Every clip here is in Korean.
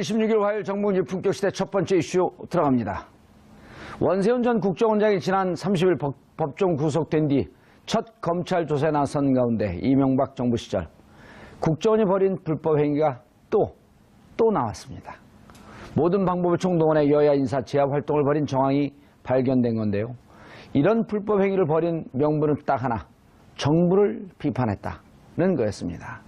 26일 화요일 정봉주 품격시대 첫 번째 이슈 들어갑니다. 원세훈 전 국정원장이 지난 30일 법정 구속된 뒤 첫 검찰 조사에 나선 가운데 이명박 정부 시절 국정원이 벌인 불법 행위가 또 나왔습니다. 모든 방법을 총동원해 여야 인사 제압 활동을 벌인 정황이 발견된 건데요. 이런 불법 행위를 벌인 명분은 딱 하나, 정부를 비판했다는 거였습니다.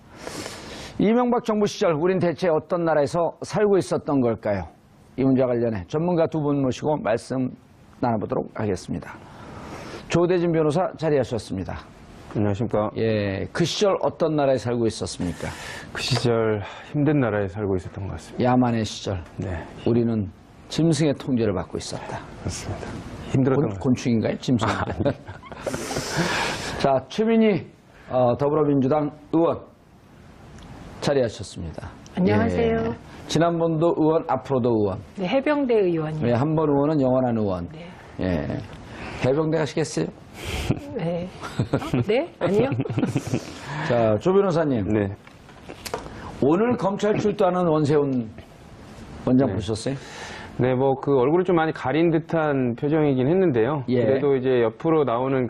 이명박 정부 시절 우린 대체 어떤 나라에서 살고 있었던 걸까요? 이 문제와 관련해 전문가 두 분 모시고 말씀 나눠보도록 하겠습니다. 조대진 변호사 자리하셨습니다. 안녕하십니까. 예, 그 시절 어떤 나라에 살고 있었습니까? 그 시절 힘든 나라에 살고 있었던 것 같습니다. 야만의 시절. 네. 우리는 짐승의 통제를 받고 있었다. 그렇습니다. 힘들었던 것 같습니다. 곤충인가요? 짐승. 자, 최민희 더불어민주당 의원 자리하셨습니다. 안녕하세요. 예, 지난번도 의원, 앞으로도 의원. 네, 해병대 의원이요. 예, 한 번 의원은 영원한 의원. 네. 예, 해병대 가시겠어요? 네. 네? 아니요? 자, 조 변호사님. 네. 오늘 검찰 출두하는 원세훈 원장 보셨어요? 네, 뭐 그 얼굴을 좀 많이 가린 듯한 표정이긴 했는데요. 예. 그래도 이제 옆으로 나오는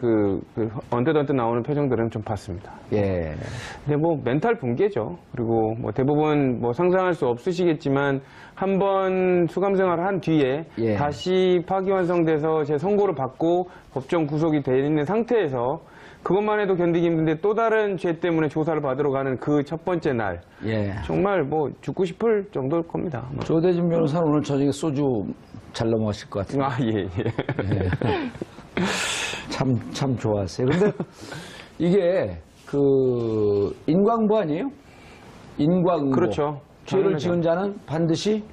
언뜻 나오는 표정들은 좀 봤습니다. 예. 근데 뭐 멘탈 붕괴죠. 그리고 뭐 대부분 뭐 상상할 수 없으시겠지만 한 번 수감 생활을 한 뒤에 예. 다시 파기환송돼서 제 선고를 받고 법정 구속이 돼 있는 상태에서 그것만 해도 견디기 힘든데 또 다른 죄 때문에 조사를 받으러 가는 그 첫 번째 날. 예. 정말 뭐 죽고 싶을 정도일 겁니다. 아마. 조대진 변호사는 오늘 저녁에 소주 잘 넘어가실 것 같아요. 아, 예, 예. 참 좋아하세요. 근데 이게 인과응보 아니에요? 인과응보. 그렇죠. 죄를 지은 자는 반드시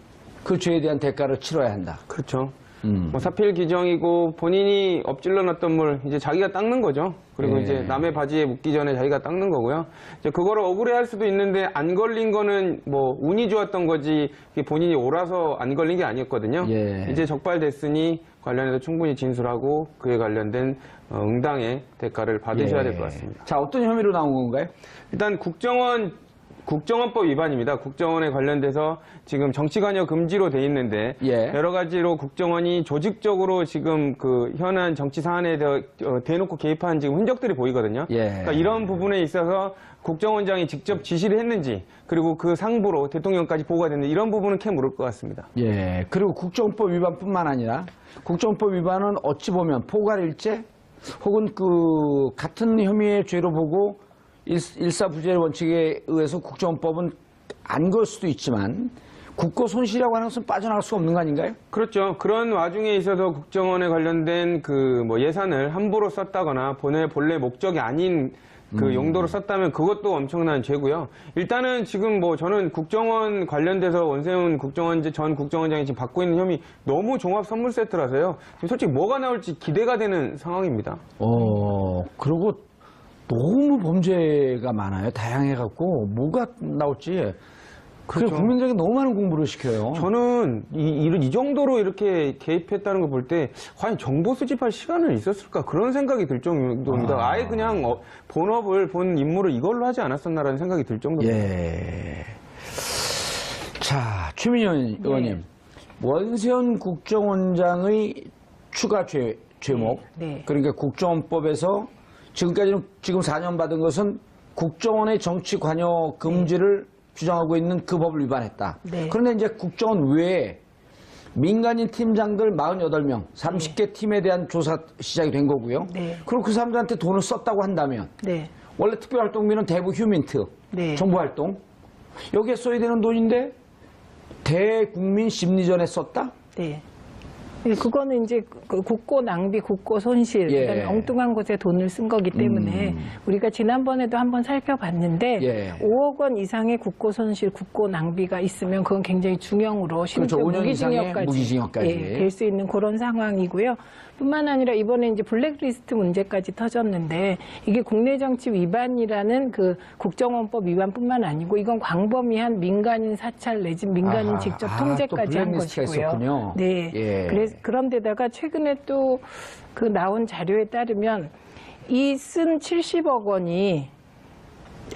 그 죄에 대한 대가를 치러야 한다. 그렇죠. 뭐 사필 규정이고 본인이 엎질러 놨던 물 이제 자기가 닦는 거죠. 그리고 예. 이제 남의 바지에 묻기 전에 자기가 닦는 거고요. 이제 그거를 억울해할 수도 있는데 안 걸린 거는 뭐 운이 좋았던 거지 본인이 옳아서 안 걸린 게 아니었거든요. 예. 이제 적발됐으니 관련해서 충분히 진술하고 그에 관련된 응당의 대가를 받으셔야 예. 될 것 같습니다. 자, 어떤 혐의로 나온 건가요? 일단 국정원법 위반입니다. 국정원에 관련돼서 지금 정치관여 금지로 돼 있는데 예. 여러 가지로 국정원이 조직적으로 지금 그 현안 정치 사안에 대놓고 개입한 지금 흔적들이 보이거든요. 예. 그러니까 이런 부분에 있어서 국정원장이 직접 지시를 했는지 그리고 그 상부로 대통령까지 보고가 됐는지 이런 부분은 캐 물을 것 같습니다. 예. 그리고 국정원법 위반뿐만 아니라 국정원법 위반은 어찌 보면 포괄일죄 혹은 같은 혐의의 죄로 보고 일사부재의 원칙에 의해서 국정원법은 안 걸 수도 있지만 국고 손실이라고 하는 것은 빠져나갈 수가 없는 거 아닌가요? 그렇죠. 그런 와중에 있어서 국정원에 관련된 예산을 함부로 썼다거나 본래 목적이 아닌 용도로 썼다면 그것도 엄청난 죄고요. 일단은 지금 저는 국정원 관련돼서 원세훈 전 국정원장이 지금 받고 있는 혐의 너무 종합 선물 세트라서요. 지금 솔직히 뭐가 나올지 기대가 되는 상황입니다. 그리고 너무 범죄가 많아요. 다양해갖고 뭐가 나올지. 그렇죠. 국민들에게 너무 많은 공부를 시켜요. 저는 이 정도로 이렇게 개입했다는 걸 볼 때 과연 정보 수집할 시간은 있었을까 그런 생각이 들 정도입니다. 아예 그냥 본 임무를 이걸로 하지 않았었나라는 생각이 들 정도입니다. 예. 자, 최민희 의원님. 네. 원세훈 국정원장의 추가 죄목. 네. 그러니까 국정원법에서 지금까지는 지금 4년 받은 것은 국정원의 정치 관여 금지를 규정하고 있는 그 법을 위반했다. 네. 그런데 이제 국정원 외에 민간인 팀장들 48명, 30개 팀에 대한 조사 시작이 된 거고요. 네. 그리고 그 사람들한테 돈을 썼다고 한다면 네. 원래 특별활동비는 대부 휴민트, 네. 정부활동. 여기에 써야 되는 돈인데 대국민 심리전에 썼다? 네. 그거는 이제 국고 낭비, 국고 손실, 예. 그다음에 엉뚱한 곳에 돈을 쓴 거기 때문에 우리가 지난번에도 한번 살펴봤는데 예. 5억 원 이상의 국고 손실, 국고 낭비가 있으면 그건 굉장히 중형으로 심지어 그렇죠. 5년 이상의 무기징역까지. 될 수 있는 그런 상황이고요. 뿐만 아니라 이번에 이제 블랙리스트 문제까지 터졌는데 이게 국내 정치 위반이라는 그 국정원법 위반뿐만 아니고 이건 광범위한 민간인 사찰 내지 민간인 직접 통제까지 한 것이고요. 있었군요. 네. 예. 그런데다가 최근에 또 그 나온 자료에 따르면 이 쓴 70억 원이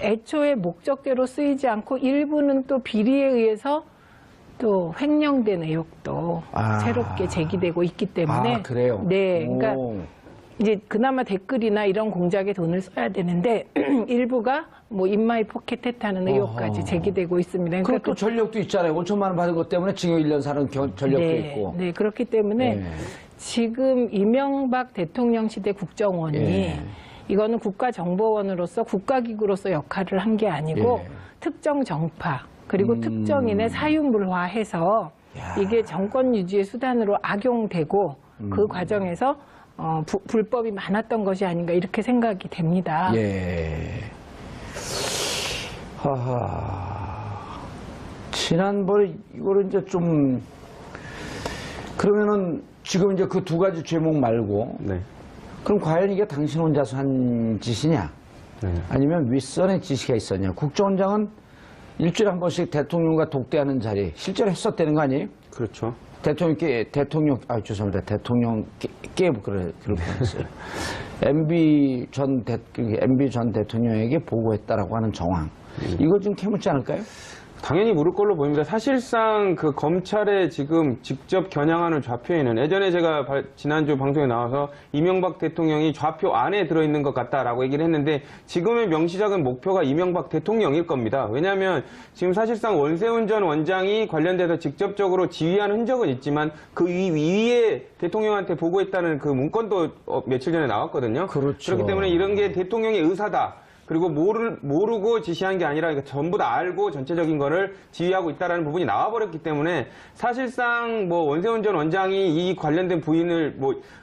애초에 목적대로 쓰이지 않고 일부는 또 비리에 의해서 또 횡령된 의혹도 아. 새롭게 제기되고 있기 때문에 아, 그래요? 네, 그러니까 오. 이제 그나마 댓글이나 이런 공작에 돈을 써야 되는데 일부가 뭐 인마이 포켓했다는 의혹까지 제기되고 있습니다. 그리고 그러니까 또 전력도 있잖아요. 5천만 원 받은 것 때문에 징역 1년 사는 전력도 네, 있고. 네, 그렇기 때문에 네. 지금 이명박 대통령 시대 국정원이 예. 이거는 국가정보원으로서 국가기구로서 역할을 한 게 아니고 예. 특정 정파 그리고 특정인의 사유물화해서 이게 정권 유지의 수단으로 악용되고 그 과정에서 불법이 많았던 것이 아닌가 이렇게 생각이 됩니다. 예. 하하. 지난번에 이거를 이제 좀 그러면은 지금 이제 그 두 가지 죄목 말고 네. 그럼 과연 이게 당신 혼자서 한 짓이냐? 네. 아니면 윗선의 지시가 있었냐? 국정원장은 일주일에 한 번씩 대통령과 독대하는 자리 실제로 했었다는 거 아니에요? 그렇죠. 죄송합니다. 대통령께 그럴 뻔했어요. MB 전 대통령에게 보고했다라고 하는 정황. 이거 좀 캐묻지 않을까요? 당연히 물을 걸로 보입니다. 사실상 그 검찰에 지금 직접 겨냥하는 좌표에는 예전에 제가 지난주 방송에 나와서 이명박 대통령이 좌표 안에 들어있는 것 같다라고 얘기를 했는데 지금의 명시작은 목표가 이명박 대통령일 겁니다. 왜냐하면 지금 사실상 원세훈 전 원장이 관련돼서 직접적으로 지휘한 흔적은 있지만 그 위에 대통령한테 보고했다는 그 문건도 며칠 전에 나왔거든요. 그렇죠. 그렇기 때문에 이런 게 대통령의 의사다. 그리고 모르고 지시한 게 아니라 전부 다 알고 전체적인 거를 지휘하고 있다는 부분이 나와버렸기 때문에 사실상 뭐 원세훈 전 원장이 이 관련된 부인을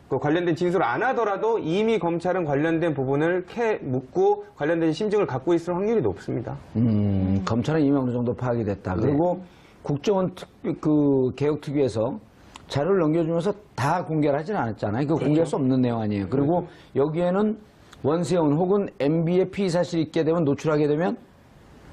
그 관련된 진술을 안 하더라도 이미 검찰은 관련된 부분을 묻고 관련된 심증을 갖고 있을 확률이 높습니다. 검찰은 이미 어느 정도 파악이 됐다. 그리고 국정원 개혁특위에서 자료를 넘겨주면서 다 공개를 하지는 않았잖아요. 그 공개할 수 없는 내용 아니에요. 그리고 여기에는 원세훈 혹은 MB의 피의사실이 있게 되면 노출하게 되면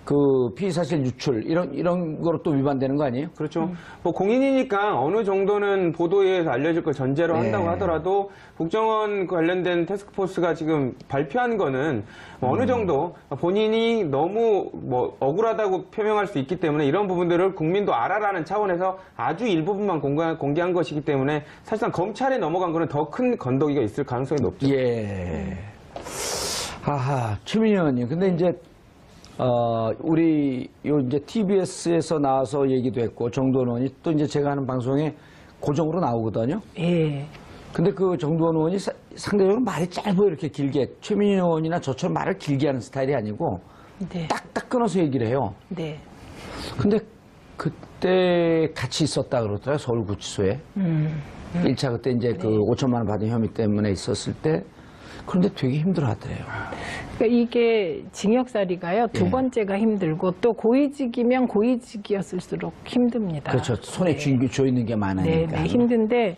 그 피의사실 유출 이런 거로 또 위반되는 거 아니에요? 그렇죠. 뭐 공인이니까 어느 정도는 보도에 의해서 알려질 걸 전제로 한다고 하더라도 국정원 관련된 태스크포스가 지금 발표한 거는 어느 정도 본인이 너무 뭐 억울하다고 표명할 수 있기 때문에 이런 부분들을 국민도 알아라는 차원에서 아주 일부분만 공개한 것이기 때문에 사실상 검찰에 넘어간 거는 더 큰 건더기가 있을 가능성이 높죠. 예. 하하, 최민희 의원님. 근데 이제, 우리, 이제 TBS에서 나와서 얘기도 했고, 정두원 의원이 또 이제 제가 하는 방송에 고정으로 나오거든요. 예. 근데 그 정두원 의원이 상대적으로 말이 짧고 이렇게 길게, 최민희 의원이나 저처럼 말을 길게 하는 스타일이 아니고, 네. 딱딱 끊어서 얘기를 해요. 네. 근데 그때 같이 있었다 그러더라고요, 서울구치소에. 1차 그때 이제 그 5천만 원 받은 혐의 때문에 있었을 때, 그런데 되게 힘들어 하더래요. 그러니까 이게 징역살이가요. 두 번째가 힘들고 또 고위직이면 고위직이었을수록 힘듭니다. 그렇죠. 손에 쥐어 있는 게 많으니까. 네, 힘든데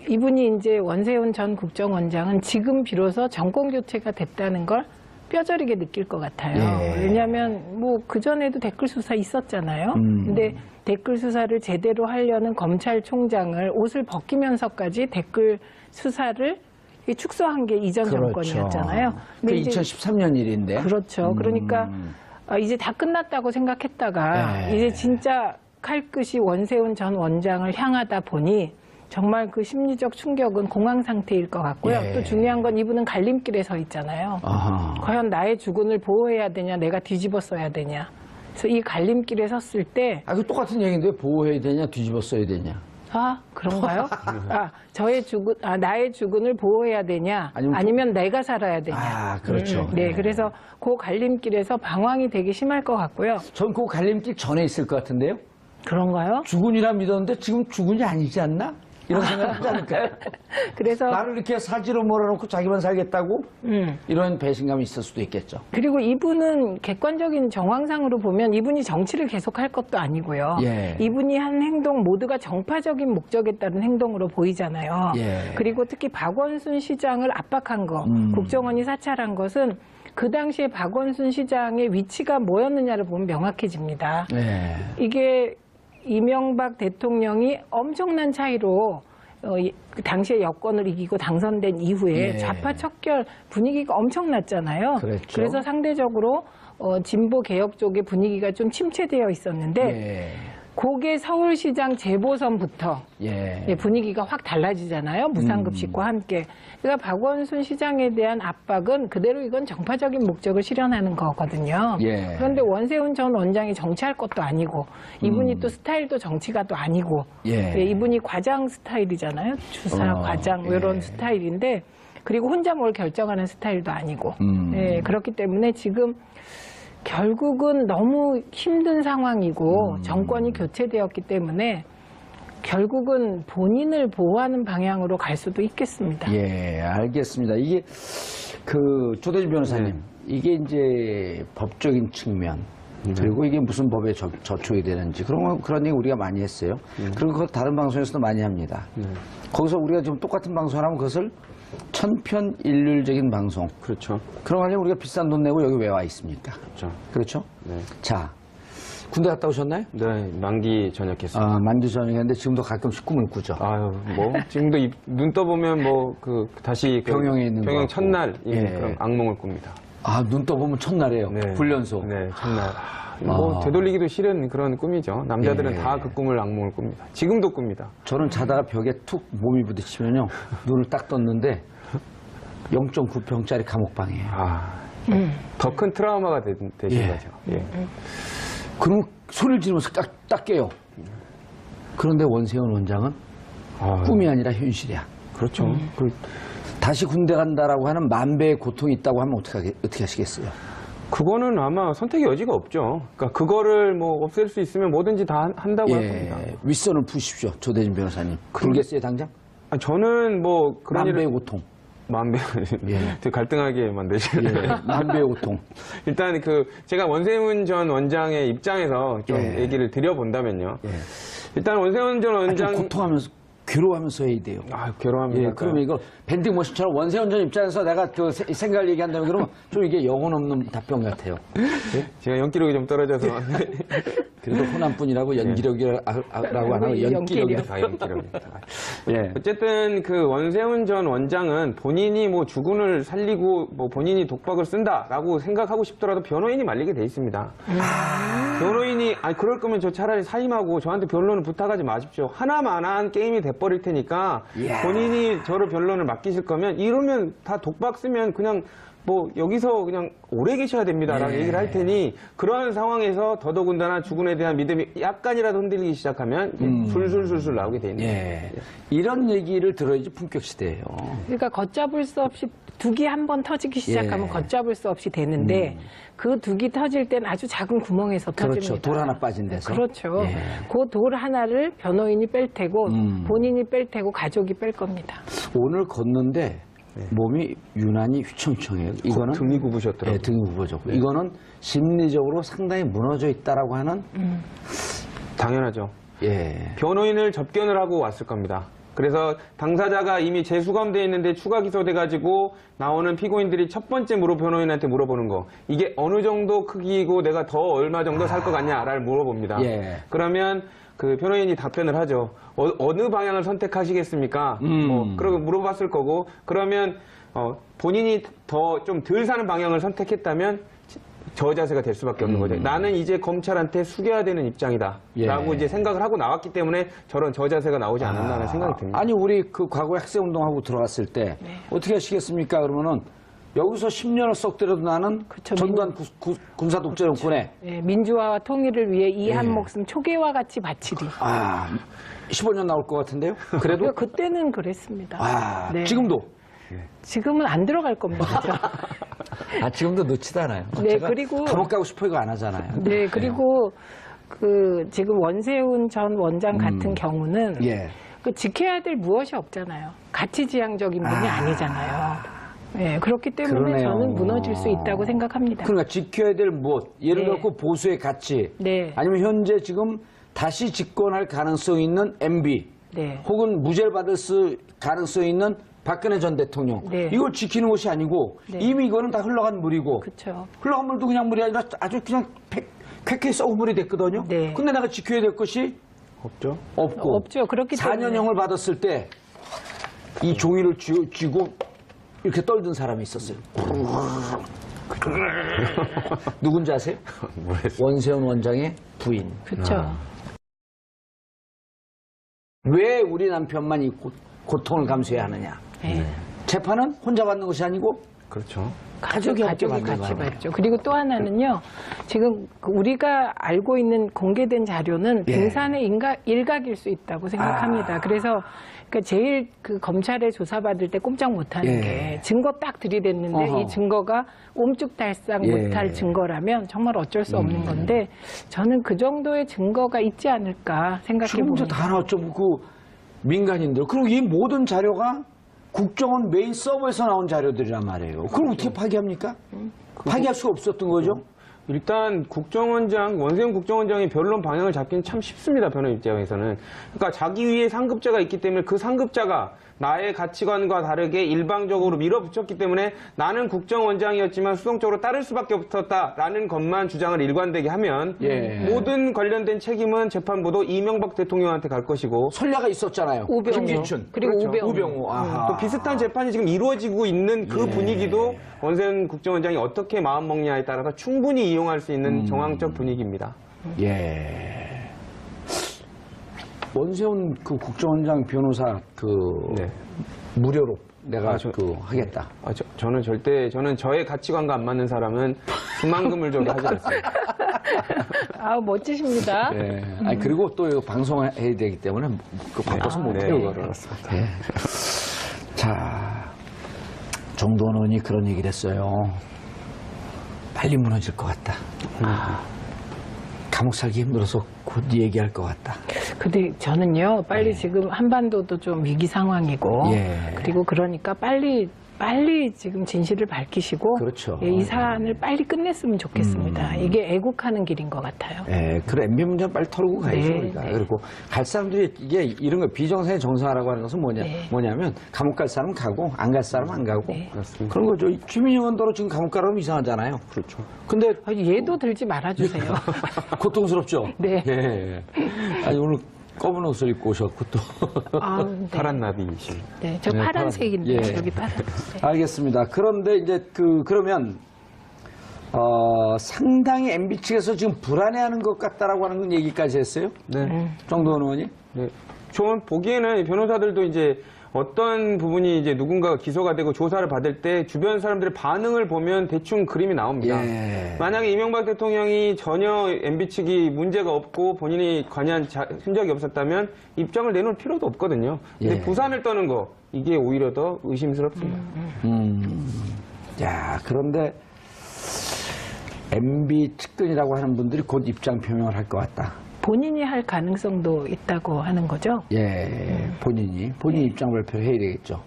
이분이 이제 원세훈 전 국정원장은 지금 비로소 정권 교체가 됐다는 걸 뼈저리게 느낄 것 같아요. 예. 왜냐하면 뭐 그전에도 댓글 수사 있었잖아요. 근데 댓글 수사를 제대로 하려는 검찰총장을 옷을 벗기면서까지 댓글 수사를 축소한 게 이전 정권이었잖아요. 그 2013년 일인데. 그렇죠. 그러니까 이제 다 끝났다고 생각했다가 이제 진짜 칼끝이 원세훈 전 원장을 향하다 보니 정말 그 심리적 충격은 공황 상태일 것 같고요. 또 중요한 건 이분은 갈림길에 서 있잖아요. 과연 나의 주군을 보호해야 되냐, 내가 뒤집어 써야 되냐. 그래서 이 갈림길에 섰을 때 그 똑같은 얘기인데 보호해야 되냐, 뒤집어 써야 되냐. 그런가요? 나의 주군을 보호해야 되냐, 아니면 내가 살아야 되냐. 그렇죠. 네, 그래서 그 갈림길에서 방황이 되게 심할 것 같고요. 전 그 갈림길 전에 있을 것 같은데요? 그런가요? 주군이라 믿었는데 지금 주군이 아니지 않나? 이런 생각하지 않을까요? 그래서 나를 이렇게 사지로 몰아놓고 자기만 살겠다고? 이런 배신감이 있을 수도 있겠죠. 그리고 이분은 객관적인 정황상으로 보면 이분이 정치를 계속할 것도 아니고요. 이분이 한 행동 모두가 정파적인 목적에 따른 행동으로 보이잖아요. 그리고 특히 박원순 시장을 압박한 거, 국정원이 사찰한 것은 그 당시에 박원순 시장의 위치가 뭐였느냐를 보면 명확해집니다. 이게 이명박 대통령이 엄청난 차이로 그 당시에 여권을 이기고 당선된 이후에 좌파 척결 분위기가 엄청났잖아요. 그랬죠. 그래서 상대적으로 진보 개혁 쪽의 분위기가 좀 침체되어 있었는데 그게 서울시장 재보선부터 예. 분위기가 확 달라지잖아요. 무상급식과 함께. 그러니까 박원순 시장에 대한 압박은 그대로 이건 정파적인 목적을 실현하는 거거든요. 예. 그런데 원세훈 전 원장이 정치할 것도 아니고 이분이 또 스타일도 정치가 또 아니고 예. 이분이 과장 스타일이잖아요. 주사, 과장 이런 예. 스타일인데 그리고 혼자 뭘 결정하는 스타일도 아니고 그렇기 때문에 지금 결국은 너무 힘든 상황이고 정권이 교체되었기 때문에 결국은 본인을 보호하는 방향으로 갈 수도 있겠습니다. 예, 알겠습니다. 이게 그 조대진 변호사님, 이게 이제 법적인 측면 그리고 이게 무슨 법에 저촉이 되는지 그런 얘기 우리가 많이 했어요. 그리고 그거 다른 방송에서도 많이 합니다. 거기서 우리가 지금 똑같은 방송을 하면 그것을 천편일률적인 방송. 그렇죠. 그런 거 하려면 우리가 비싼 돈 내고 여기 왜 와 있습니까? 그렇죠. 그렇죠? 네. 자, 군대 갔다 오셨나요? 네, 만기 전역했습니다. 아, 만주 전역했는데 지금도 가끔씩 꿈을 꾸죠. 아유, 뭐 지금도 눈 떠보면 뭐 다시 병영에 있는 것 병영 같고. 첫날 예. 그런 악몽을 꿉니다. 아, 눈 떠보면 첫날이에요. 네. 훈련소. 네, 첫날. 뭐 되돌리기도 싫은 그런 꿈이죠. 남자들은 예. 다 그 꿈을 악몽을 꿉니다. 지금도 꿉니다. 저는 자다가 벽에 툭 몸이 부딪히면요. 눈을 딱 떴는데 0.9평짜리 감옥방이에요. 아, 더 큰 트라우마가 되신 예. 거죠. 예. 그럼 소리를 지르면서 딱 깨요. 그런데 원세훈 원장은 아, 꿈이 아니라 현실이야. 그렇죠. 다시 군대 간다라고 하는 만배의 고통이 있다고 하면 어떻게 하시겠어요? 그거는 아마 선택의 여지가 없죠. 그러니까 그거를 뭐 없앨 수 있으면 뭐든지 다 한다고 할 겁니다. 윗선을 푸십시오. 조대진 변호사님. 그러겠어요, 당장? 아, 저는 뭐 그런 만배의 일을 고통. 만배 예. 되게 갈등하게 만드시네. 예, 만배의 고통. 일단 제가 원세훈 전 원장의 입장에서 좀 예. 얘기를 드려본다면요. 예. 일단 원세훈 전 좀 원장 고통하면서 괴로워하면서 해야 돼요. 괴로워합니다. 예, 그러면 이거 밴딩 머신처럼 원세훈 전 입장에서 내가 그 생각을 얘기한다면 그러면 좀 이게 영혼 없는 답변 같아요. 제가 연기력이 좀 떨어져서 그래도 호남뿐이라고 연기력이라고 안 하고 연기력. 연기력입니다. 예. 어쨌든 그 원세훈 전 원장은 본인이 뭐 주군을 살리고 뭐 본인이 독박을 쓴다라고 생각하고 싶더라도 변호인이 말리게 돼 있습니다. 변호인이 그럴 거면 저 차라리 사임하고 저한테 변론을 부탁하지 마십시오. 하나만한 게임이 돼버릴 테니까 이야. 본인이 저를 변론을 맡기실 거면 이러면 다 독박 쓰면 그냥 뭐 여기서 그냥 오래 계셔야 됩니다라는 예. 얘기를 할 테니 그런 상황에서 더더군다나 주군에 대한 믿음이 약간이라도 흔들리기 시작하면 술술술술 나오게 돼 있는 거예요. 예. 이런 얘기를 들어야지 품격 시대예요. 그러니까 걷잡을 수 없이 둑이 한 번 터지기 시작하면 예. 걷잡을 수 없이 되는데 그 둑이 터질 땐 아주 작은 구멍에서 터집니다. 그렇죠. 돌 하나 빠진 데서. 그렇죠. 예. 그 돌 하나를 변호인이 뺄 테고 본인이 뺄 테고 가족이 뺄 겁니다. 오늘 걷는데 몸이 유난히 휘청휘청해요. 이거는 등이 굽으셨더라고요. 예, 등이 굽어졌고 이거는 심리적으로 상당히 무너져 있다라고 하는 당연하죠. 예. 변호인을 접견을 하고 왔을 겁니다. 그래서 당사자가 이미 재수감돼 있는데 추가 기소돼가지고 나오는 피고인들이 첫 번째 변호인한테 물어보는 거. 이게 어느 정도 크기고 내가 더 얼마 정도 살 것 같냐를 물어봅니다. 예. 그러면 그 변호인이 답변을 하죠. 어느 방향을 선택하시겠습니까? 그러고 물어봤을 거고 그러면 본인이 더 좀 덜 사는 방향을 선택했다면 저 자세가 될 수밖에 없는 거죠. 나는 이제 검찰한테 숙여야 되는 입장이다. 예. 라고 이제 생각을 하고 나왔기 때문에 저런 저 자세가 나오지 않았나라는 생각이 듭니다. 아니 우리 그 과거에 학생운동하고 들어갔을 때 어떻게 하시겠습니까? 그러면은 여기서 10년을 썩 들여도 나는 그쵸, 전두환 군사독재정권에 예, 민주화와 통일을 위해 이 한 목숨 초계와 같이 바치리. 15년 나올 것 같은데요? 그래도 그때는 그랬습니다. 네. 지금도 지금은 안 들어갈 겁니다. 지금도 놓지도 않아요. 네, 제가 그리고 감옥 가고 싶어 이거 안 하잖아요. 네, 그리고 지금 원세훈 전 원장 같은 경우는 예. 지켜야 될 무엇이 없잖아요. 가치지향적인 분이 아니잖아요. 네, 그렇기 때문에 그러네요. 저는 무너질 수 있다고 생각합니다. 그러니까 지켜야 될 무엇, 예를 네. 들고 보수의 가치, 네. 아니면 현재 지금 다시 집권할 가능성이 있는 MB, 네. 혹은 무죄를 받을 가능성이 있는 박근혜 전 대통령, 네. 이걸 지키는 것이 아니고 네. 이미 이거는 다 흘러간 물이고 그렇죠. 흘러간 물도 그냥 물이 아니라 아주 그냥 쾌쾌히 썩은 물이 됐거든요. 네. 근데 내가 지켜야 될 것이 없죠? 없고 없죠. 그렇기 때문에 4년형을 받았을 때 이 종이를 쥐고 이렇게 떨던 사람이 있었어요. 누군지 아세요? 원세훈 원장의 부인. 그렇죠. 왜 우리 남편만 이 고통을 감수해야 하느냐. 네. 재판은 혼자 받는 것이 아니고 그렇죠. 가족이 함께 받는 같이 거예요. 받죠. 그리고 또 하나는요, 지금 우리가 알고 있는 공개된 자료는 예. 빙산의 일각일 수 있다고 생각합니다. 그래서 그러니까 제일 그 검찰에 조사받을 때 꼼짝 못하는 예. 게 증거 딱 들이댔는데 어허. 이 증거가 옴쭉달싹 예. 못할 증거라면 정말 어쩔 수 없는 건데 저는 그 정도의 증거가 있지 않을까 생각해 지금 이제 봅니다. 다 나왔죠. 그 민간인들. 그리고 이 모든 자료가 국정원 메인 서버에서 나온 자료들이란 말이에요. 그럼 어떻게 파기합니까? 파기할 수가 없었던 거죠? 일단 원세훈 국정원장이 변론 방향을 잡기는 참 쉽습니다. 변호인 입장에서는. 그러니까 자기 위에 상급자가 있기 때문에 그 상급자가 나의 가치관과 다르게 일방적으로 밀어붙였기 때문에 나는 국정원장이었지만 수동적으로 따를 수밖에 없었다라는 것만 주장을 일관되게 하면 예. 모든 관련된 책임은 재판부도 이명박 대통령한테 갈 것이고 선례가 있었잖아요. 우병우. 김기춘. 그리고 그렇죠. 우병우. 아하. 또 비슷한 재판이 지금 이루어지고 있는 그 분위기도 원세훈 국정원장이 어떻게 마음먹냐에 따라서 충분히 이용할 수 있는 정황적 분위기입니다. 예. 원세훈 그 국정원장 변호사 네. 무료로 내가 저- 하겠다. 저는 저의 가치관과 안 맞는 사람은 수만금을 줘도 하지 않습니다. 아 멋지십니다. 예. 아니, 그리고 또 이거 방송해야 되기 때문에 그 바빠서 못해요, 네, 그거를. 그렇습니다. 예. 자, 정도원 의원이 그런 얘기를 했어요. 빨리 무너질 것 같다. 감옥 살기 힘들어서 곧 얘기할 것 같다. 근데 저는요, 빨리 지금 한반도도 좀 위기 상황이고, 예. 그리고 그러니까 빨리 지금 진실을 밝히시고, 그렇죠. 예, 이 사안을 빨리 끝냈으면 좋겠습니다. 이게 애국하는 길인 것 같아요. 예, 그래, MB 문제 빨리 털고 가야죠, 네, 우리가. 네. 그리고 갈 사람들이 이게 이런 거 비정상의 정상화라고 하는 것은 네. 뭐냐면 감옥 갈 사람은 가고 안 갈 사람은 안 가고 네. 그렇습니다. 그런 거죠. 주민이 원도로 지금 감옥 가라면 이상하잖아요. 그렇죠. 근데 얘도 들지 말아주세요. 고통스럽죠? 네. 예. 아니, 오늘 검은 옷을 입고 오셨고 또. 아, 네. 파란 나비이신. 네, 저 네, 파란색인데, 파란- 예. 여기 파란색. 알겠습니다. 그런데 이제 그러면, 상당히 MB 측에서 지금 불안해하는 것 같다라고 하는 얘기까지 했어요? 네. 정도원 의원이? 네. 저는 보기에는 변호사들도 이제 어떤 부분이 이제 누군가가 기소가 되고 조사를 받을 때 주변 사람들의 반응을 보면 대충 그림이 나옵니다. 예. 만약에 이명박 대통령이 전혀 MB 측이 문제가 없고 본인이 관여한 흔적이 없었다면 입장을 내놓을 필요도 없거든요. 근데 예. 부산을 떠는 거 이게 오히려 더 의심스럽습니다. 야, 그런데 MB 측근이라고 하는 분들이 곧 입장 표명을 할 것 같다. 본인이 할 가능성도 있다고 하는 거죠? 예, 본인이 입장 발표해야 되겠죠.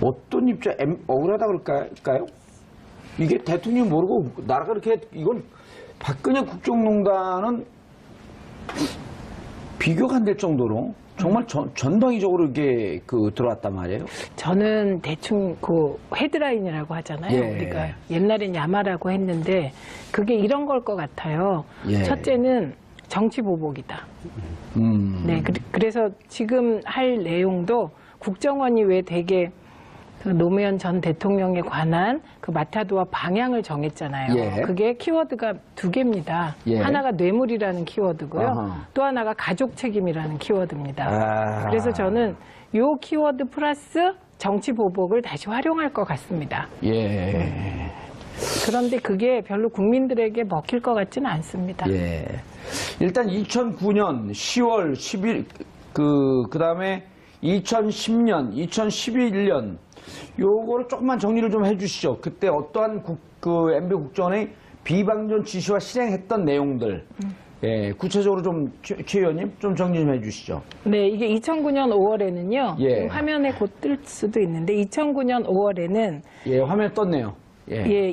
어떤 입장, 억울하다 그럴까요? 이게 대통령이 모르고 나라가 이렇게, 이건 박근혜 국정농단은 비교가 안 될 정도로 정말 전방위적으로 이게 들어왔단 말이에요. 저는 대충 그 헤드라인이라고 하잖아요. 예. 우리가 옛날엔 야마라고 했는데 그게 이런 걸 것 같아요. 예. 첫째는 정치 보복이다. 네, 그래서 지금 할 내용도 국정원이 왜 되게 그 노무현 전 대통령에 관한 그 마타도와 방향을 정했잖아요. 예. 그게 키워드가 두 개입니다. 예. 하나가 뇌물이라는 키워드고요. 아하. 또 하나가 가족 책임이라는 키워드입니다. 아. 그래서 저는 요 키워드 플러스 정치 보복을 다시 활용할 것 같습니다. 예. 그런데 그게 별로 국민들에게 먹힐 것 같지는 않습니다. 예. 일단 2009년 10월 10일, 그 다음에 2010년, 2011년, 요거를 조금만 정리를 좀 해주시죠. 그때 어떠한 MB 국정원의 비방전 지시와 실행했던 내용들. 예, 구체적으로 좀, 최 의원님, 좀 정리 좀 해주시죠. 네, 이게 2009년 5월에는요. 예. 화면에 곧 뜰 수도 있는데 2009년 5월에는 예, 화면에 떴네요. 예.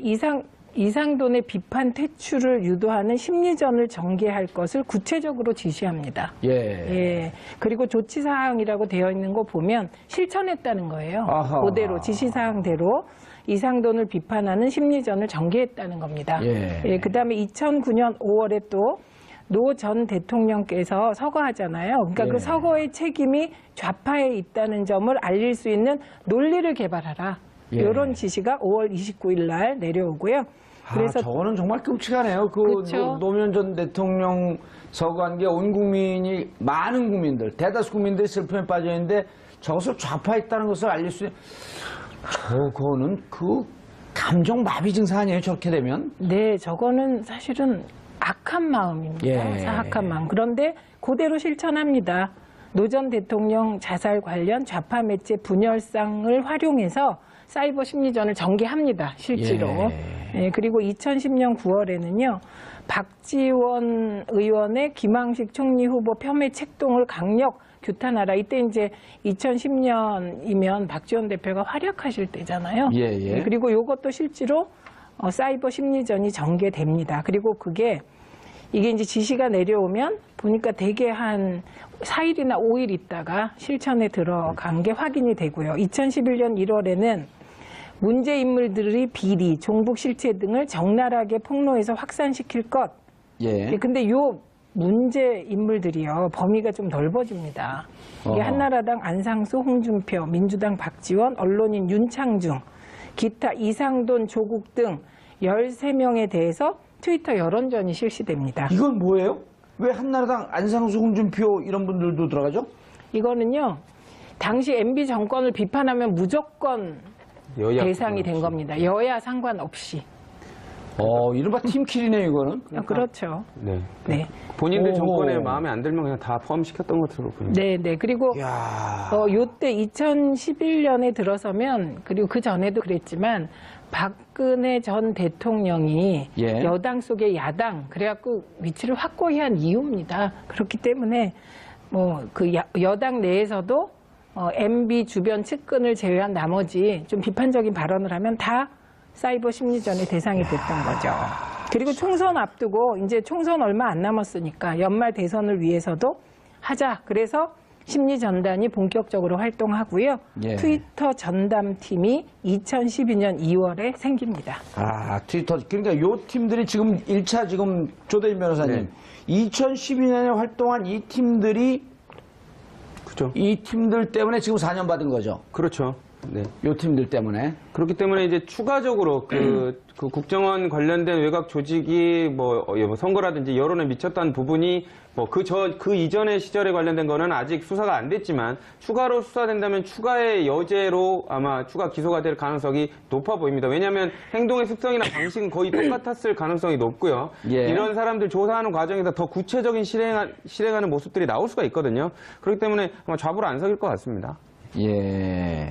이상돈의 비판 퇴출을 유도하는 심리전을 전개할 것을 구체적으로 지시합니다. 예. 예. 그리고 조치사항이라고 되어 있는 거 보면 실천했다는 거예요. 아하. 그대로, 지시사항대로 이상돈을 비판하는 심리전을 전개했다는 겁니다. 예. 그 다음에 2009년 5월에 또 노 전 대통령께서 서거하잖아요. 그러니까 예. 그 서거의 책임이 좌파에 있다는 점을 알릴 수 있는 논리를 개발하라. 예. 이런 지시가 5월 29일 날 내려오고요. 그래서 저거는 정말 끔찍하네요. 그쵸? 노무현 전 대통령 서거한 게 온 국민이, 많은 국민들, 대다수 국민들이 슬픔에 빠져 있는데 저것을 좌파했다는 것을 알릴 수 있는, 저거는 감정 마비 증상 아니에요, 저렇게 되면? 네, 저거는 사실은 악한 마음입니다. 예. 사악한 마음. 그런데 그대로 실천합니다. 노 전 대통령 자살 관련 좌파 매체 분열상을 활용해서 사이버 심리전을 전개합니다. 실제로. 예. 예, 그리고 2010년 9월에는요. 박지원 의원의 김황식 총리 후보 폄훼 책동을 강력 규탄하라. 이때 이제 2010년이면 박지원 대표가 활약하실 때잖아요. 예, 예. 그리고 이것도 실제로 사이버 심리전이 전개됩니다. 그리고 이게 이제 지시가 내려오면 보니까 대개 한 4일이나 5일 있다가 실천에 들어간 게 확인이 되고요. 2011년 1월에는 문제 인물들의 비리, 종북 실체 등을 적나라하게 폭로해서 확산시킬 것. 예. 근데 요 문제 인물들이요, 범위가 좀 넓어집니다. 이게 어허. 한나라당 안상수, 홍준표, 민주당 박지원, 언론인 윤창중, 기타 이상돈, 조국 등 13명에 대해서 트위터 여론전이 실시됩니다. 이건 뭐예요? 왜 한나라당 안상수, 홍준표 이런 분들도 들어가죠? 이거는요, 당시 MB 정권을 비판하면 무조건 여야 대상이 된 겁니다. 여야 상관없이. 이른바 팀킬이네요, 이거는. 그렇죠. 네. 네. 본인들 오호. 정권에 마음에 안 들면 그냥 다 포함시켰던 것으로 보입니다. 네, 네. 그리고 이야. 요때 2011년에 들어서면, 그리고 그 전에도 그랬지만 박근혜 전 대통령이 예. 여당 속의 야당, 그래갖고 위치를 확고히 한 이유입니다. 그렇기 때문에 여당 내에서도 MB 주변 측근을 제외한 나머지 좀 비판적인 발언을 하면 다 사이버 심리전의 대상이 됐던 거죠. 그리고 총선 앞두고 이제 총선 얼마 안 남았으니까 연말 대선을 위해서도 하자. 그래서 심리 전단이 본격적으로 활동하고요. 예. 트위터 전담팀이 2012년 2월에 생깁니다. 트위터. 그러니까 요 팀들이 지금 1차 지금 조대진 변호사님. 네. 2012년에 활동한 이 팀들이 그렇죠. 이 팀들 때문에 지금 4년 받은 거죠. 그렇죠. 네. 요 팀들 때문에. 그렇기 때문에 이제 추가적으로 그 국정원 관련된 외곽 조직이 선거라든지 여론에 미쳤다는 부분이 그 이전의 시절에 관련된 거는 아직 수사가 안 됐지만 추가로 수사된다면 추가의 여죄로 아마 추가 기소가 될 가능성이 높아 보입니다. 왜냐하면 행동의 습성이나 방식은 거의 똑같았을 가능성이 높고요. 예. 이런 사람들 조사하는 과정에서 더 구체적인 실행하는 모습들이 나올 수가 있거든요. 그렇기 때문에 아마 좌불 안 석일 것 같습니다. 예.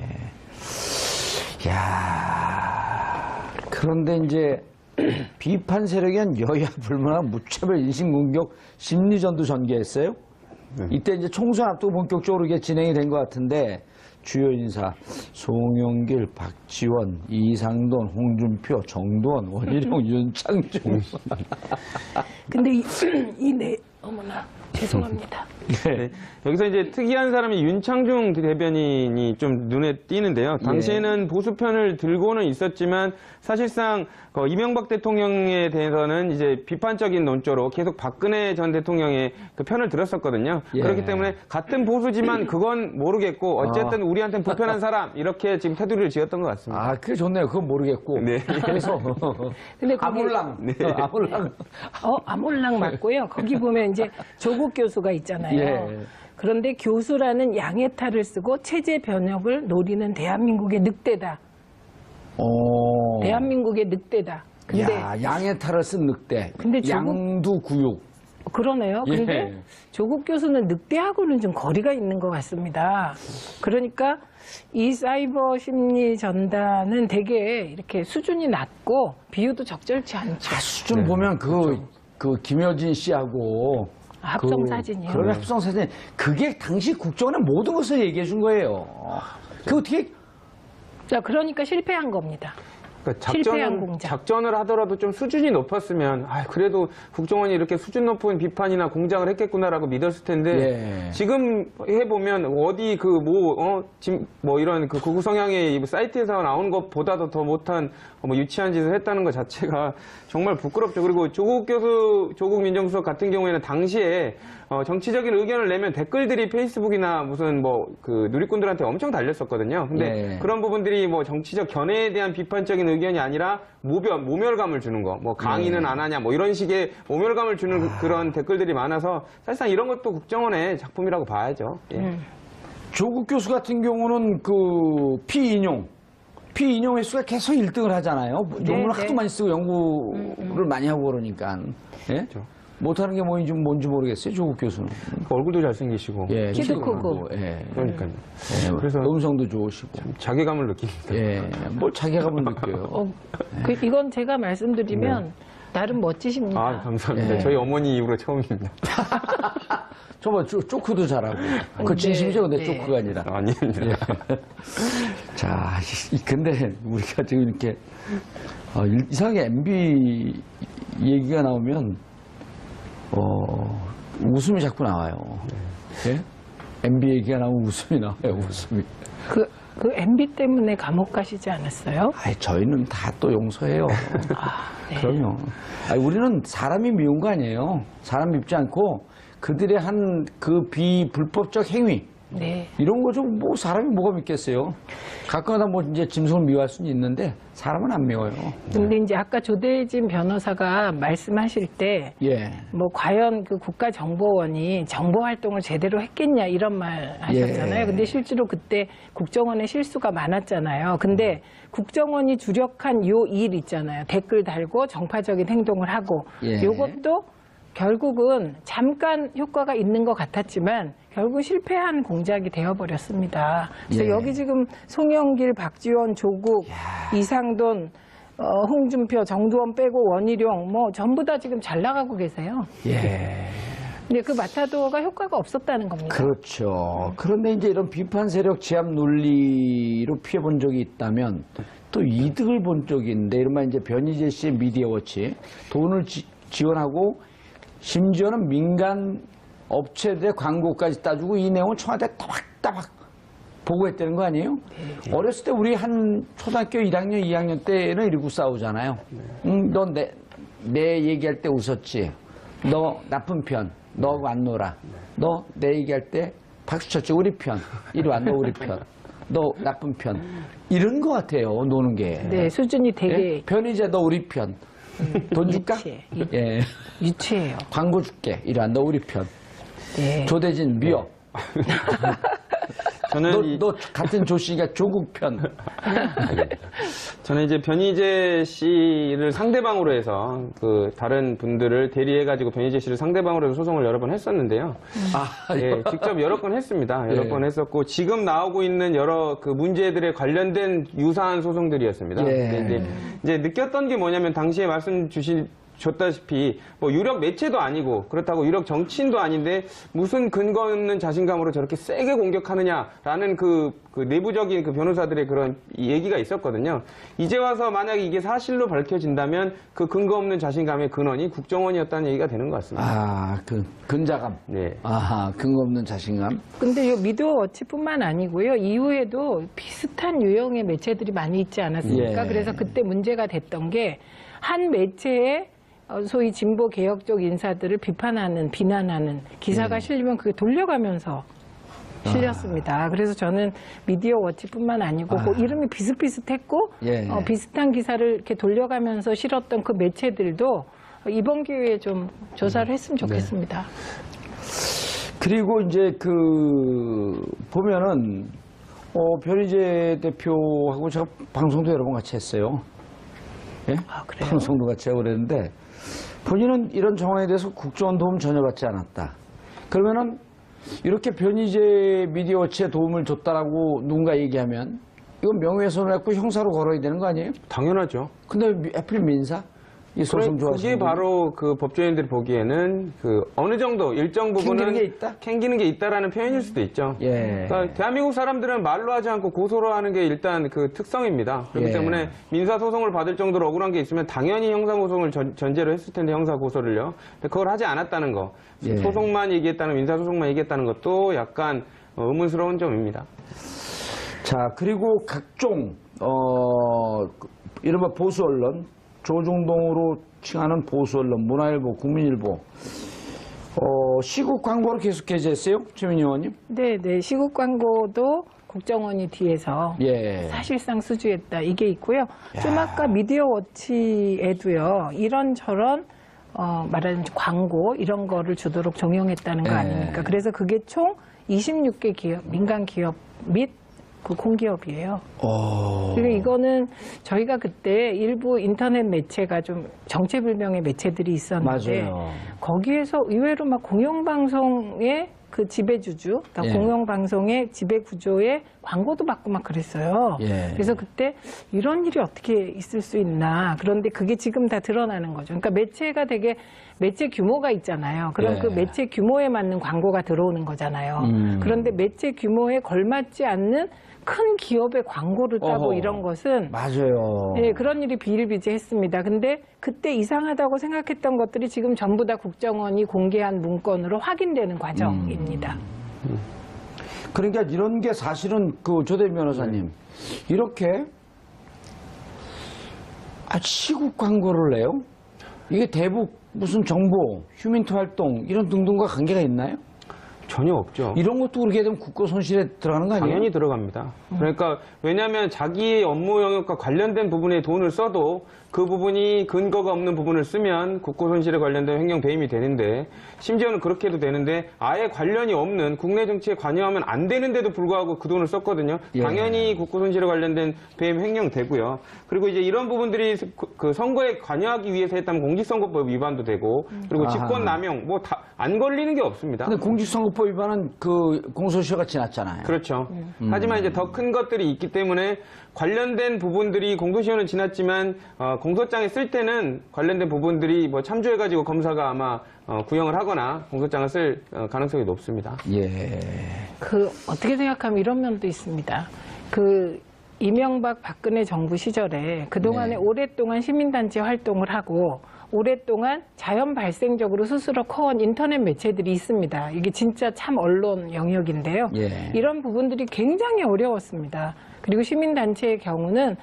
야. 그런데 이제 비판 세력이 여야 불문하고 무차별 인신공격 심리전도 전개했어요. 네. 이때 이제 총선 앞두고 본격적으로 이게 진행이 된 것 같은데 주요 인사 송영길, 박지원, 이상돈, 홍준표, 정두원, 원희룡, 윤창중. 근데 어머나 죄송합니다. 네. 여기서 이제 특이한 사람이 윤창중 대변인이 좀 눈에 띄는데요. 당시에는 보수편을 들고는 있었지만 사실상 이명박 대통령에 대해서는 이제 비판적인 논조로 계속 박근혜 전 대통령의 그 편을 들었었거든요. 예. 그렇기 때문에 같은 보수지만 그건 모르겠고 어쨌든 우리한테는 불편한 사람 이렇게 지금 테두리를 지었던 것 같습니다. 그게 좋네요. 그건 모르겠고. 네. 그래서 근데 거기 아몰랑. 아몰랑. 아몰랑 맞고요. 거기 보면 이제 조국 교수가 있잖아요. 예. 그런데 교수라는 양의 탈을 쓰고 체제 변혁을 노리는 대한민국의 늑대다. 대한민국의 늑대다. 근데 양의 탈을 쓴 늑대. 근데 양두구육. 그러네요. 예. 근데 조국 교수는 늑대하고는 좀 거리가 있는 것 같습니다. 그러니까 이 사이버 심리 전단은 되게 이렇게 수준이 낮고 비유도 적절치 않죠. 수준 보면 그 김여진 씨하고 합성 사진이요. 그런 합성 사진. 그게 당시 국정원의 모든 것을 얘기해 준 거예요. 그 어떻게 자, 그러니까 실패한 겁니다. 그러니까 실패한 공작. 작전을 하더라도 좀 수준이 높았으면 그래도 국정원이 이렇게 수준 높은 비판이나 공작을 했겠구나라고 믿었을 텐데 예. 지금 해보면 어디 이런 그 극우 성향의 사이트에서 나오는 것보다도 더 못한 유치한 짓을 했다는 것 자체가 정말 부끄럽죠. 그리고 조국 민정수석 같은 경우에는 당시에 정치적인 의견을 내면 댓글들이 페이스북이나 무슨 그 누리꾼들한테 엄청 달렸었거든요. 근데 예. 그런 부분들이 정치적 견해에 대한 비판적인 의견이 아니라 모멸감을 주는 거, 뭐 강의는 안 하냐, 뭐 이런 식의 모멸감을 주는 그런 댓글들이 많아서 사실상 이런 것도 국정원의 작품이라고 봐야죠. 예. 조국 교수 같은 경우는 그 피인용 횟수가 계속 1등을 하잖아요. 논문을 하도 많이 쓰고 연구를 많이 하고 그러니까. 예? 그렇죠. 못하는 게 뭔지 모르겠어요, 조국 교수는. 얼굴도 잘생기시고. 예, 키도 크고. 예. 그러니까요. 예, 그래서 음성도 좋으시고. 자괴감을 느낍니다. 예, 뭘 자괴감을 느껴요. 이건 제가 말씀드리면 나름 멋지십니다. 아, 감사합니다. 예. 저희 어머니 이후로 처음입니다. 저번 쪼크도 잘하고. 그 진심이죠, 근데 네. 쪼크가 아니라. 아닙니다. 자, 근데 우리가 지금 이렇게 이상하게 MB 얘기가 나오면 웃음이 자꾸 나와요. 예? MB 얘기가 나오면 웃음이 나와요, 웃음이. 그 MB 때문에 감옥 가시지 않았어요? 아이, 저희는 다 또 용서해요. 네. 그럼요. 아니, 우리는 사람이 미운 거 아니에요. 사람 밉지 않고 그들의 한 그 비불법적 행위. 네. 이런 거 좀 뭐 사람이 뭐가 믿겠어요. 가끔가다 뭐 이제 짐승을 미워할 수는 있는데 사람은 안 미워요. 근데 이제 아까 조대진 변호사가 말씀하실 때 예. 뭐 과연 그 국가정보원이 정보 활동을 제대로 했겠냐 이런 말 하셨잖아요. 예. 근데 실제로 그때 국정원의 실수가 많았잖아요. 근데 국정원이 주력한 요 일 있잖아요. 댓글 달고 정파적인 행동을 하고 예. 요것도 결국은 잠깐 효과가 있는 것 같았지만 결국 실패한 공작이 되어버렸습니다. 그래서 예. 여기 지금 송영길, 박지원, 조국, 이상돈, 홍준표, 정두원 빼고 원희룡 뭐 전부 다 지금 잘 나가고 계세요. 예. 근데 그 마타도어가 효과가 없었다는 겁니다. 그렇죠. 그런데 이제 이런 비판 세력 제압 논리로 피해 본 적이 있다면 또 이득을 본 적이 있는데 이른바 이제 변희재 씨의 미디어워치 돈을 지원하고 심지어는 민간 업체들의 광고까지 따주고 이 내용을 청와대에 따박따박 보고했다는 거 아니에요? 네. 어렸을 때 우리 한 초등학교 1학년, 2학년 때는 이러고 싸우잖아요. 너 내 얘기할 때 웃었지. 너 나쁜 편. 너 안 놀아. 너 내 얘기할 때 박수 쳤지. 우리 편. 이리 와. 너 우리 편. 너 나쁜 편. 이런 거 같아요. 노는 게. 네, 수준이 되게 예? 편의자 너 우리 편. 돈 줄까? 예. 유치해요. 광고 줄게. 이리 와. 너 우리 편. 네. 조대진 미워. 저는 너 같은 조 씨가 조국 편. 저는 이제 변희재 씨를 상대방으로 해서 그 다른 분들을 대리해가지고 변희재 씨를 상대방으로 해서 소송을 여러 번 했었는데요. 예, 직접 여러 건 했습니다. 여러 예. 건 했었고 지금 나오고 있는 여러 그 문제들에 관련된 유사한 소송들이었습니다. 예. 근데 이제 느꼈던 게 뭐냐면 당시에 말씀 줬다시피 뭐 유력 매체도 아니고 그렇다고 유력 정치인도 아닌데 무슨 근거 없는 자신감으로 저렇게 세게 공격하느냐라는 그 내부적인 그 변호사들의 그런 얘기가 있었거든요. 이제 와서 만약에 이게 사실로 밝혀진다면 그 근거 없는 자신감의 근원이 국정원이었다는 얘기가 되는 것 같습니다. 아, 그 근자감. 네. 아하, 근거 없는 자신감. 근데 이 미디어워치뿐만 아니고요. 이후에도 비슷한 유형의 매체들이 많이 있지 않았습니까? 예. 그래서 그때 문제가 됐던 게 한 매체에 소위 진보 개혁적 인사들을 비난하는 기사가 실리면 그게 돌려가면서 실렸습니다. 그래서 저는 미디어워치뿐만 아니고 그 이름이 비슷비슷했고 예. 비슷한 기사를 이렇게 돌려가면서 실었던 그 매체들도 이번 기회에 좀 조사를 했으면 좋겠습니다. 그리고 이제 보면은 변희재 대표하고 제가 방송도 여러 번 같이 했어요. 예? 아, 그래요? 방송도 같이 하고 그랬는데 본인은 이런 정황에 대해서 국정원 도움 전혀 받지 않았다. 그러면은 이렇게 변희재 미디어워치에 도움을 줬다라고 누군가 얘기하면 이건 명예훼손을 했고 형사로 걸어야 되는 거 아니에요? 당연하죠. 근데 애플 민사? 이 소송 그게 좋아하시는 바로 그 법조인들이 보기에는 그 어느 정도 일정 부분은 캥기는 게 있다? 캥기는 게 있다라는 표현일 수도 있죠. 예. 그러니까 대한민국 사람들은 말로 하지 않고 고소로 하는 게 일단 그 특성입니다. 그렇기 예. 때문에 민사 소송을 받을 정도로 억울한 게 있으면 당연히 형사 소송을 전제로 했을 텐데 형사 고소를요. 근데 그걸 하지 않았다는 거. 예. 소송만 얘기했다는 민사 소송만 얘기했다는 것도 약간 의문스러운 점입니다. 자, 그리고 각종 이른바 보수 언론, 조중동으로 칭하는 보수 언론, 문화일보, 국민일보, 시국 광고를 계속 게재했어요? 최민희 의원님? 네, 네. 시국 광고도 국정원이 뒤에서 예. 사실상 수주했다. 이게 있고요. 좀 아까 미디어 워치에도요. 이런저런 말하는 광고 이런 거를 주도록 종용했다는 거 예. 아닙니까? 그래서 그게 총 26개 기업, 민간 기업 및 그 공기업이에요. 그리고 이거는 저희가 그때 일부 인터넷 매체가 좀 정체불명의 매체들이 있었는데 맞아요. 거기에서 의외로 막 공영방송의 그 지배주주, 그러니까 예. 공영방송의 지배구조에 광고도 받고 막 그랬어요. 예. 그래서 그때 이런 일이 어떻게 있을 수 있나. 그런데 그게 지금 다 드러나는 거죠. 그러니까 매체가 되게 매체 규모가 있잖아요. 그럼 예. 그 매체 규모에 맞는 광고가 들어오는 거잖아요. 그런데 매체 규모에 걸맞지 않는 큰 기업의 광고를 따고 어허. 이런 것은 맞아요. 네, 그런 일이 비일비재했습니다. 근데 그때 이상하다고 생각했던 것들이 지금 전부 다 국정원이 공개한 문건으로 확인되는 과정입니다. 그러니까 이런 게 사실은 그 조대인 변호사님 이렇게 시국 광고를 내요? 이게 대북 무슨 정보, 휴민트 활동 이런 등등과 관계가 있나요? 전혀 없죠. 이런 것도 그렇게 되면 국고 손실에 들어가는 거 아니에요? 당연히 들어갑니다. 그러니까 왜냐하면 자기의 업무 영역과 관련된 부분에 돈을 써도 그 부분이 근거가 없는 부분을 쓰면 국고 손실에 관련된 횡령 배임이 되는데 심지어는 그렇게 해도 되는데 아예 관련이 없는 국내 정치에 관여하면 안 되는데도 불구하고 그 돈을 썼거든요. 예. 당연히 국고 손실에 관련된 배임 횡령 되고요. 그리고 이제 이런 부분들이 그 선거에 관여하기 위해서 했다면 공직선거법 위반도 되고 그리고 직권 남용 뭐 다 안 걸리는 게 없습니다. 근데 공직선거법 위반은 그 공소시효가 지났잖아요. 그렇죠. 하지만 이제 더 큰 것들이 있기 때문에 관련된 부분들이 공소시효는 지났지만 공소장에 쓸 때는 관련된 부분들이 뭐 참조해가지고 검사가 아마 구형을 하거나 공소장을 쓸 가능성이 높습니다. 예. 그 어떻게 생각하면 이런 면도 있습니다. 그 이명박 박근혜 정부 시절에 그동안에 네. 오랫동안 시민단체 활동을 하고 오랫동안 자연 발생적으로 스스로 커온 인터넷 매체들이 있습니다. 이게 진짜 참 언론 영역인데요. 예. 이런 부분들이 굉장히 어려웠습니다. 그리고 시민단체의 경우는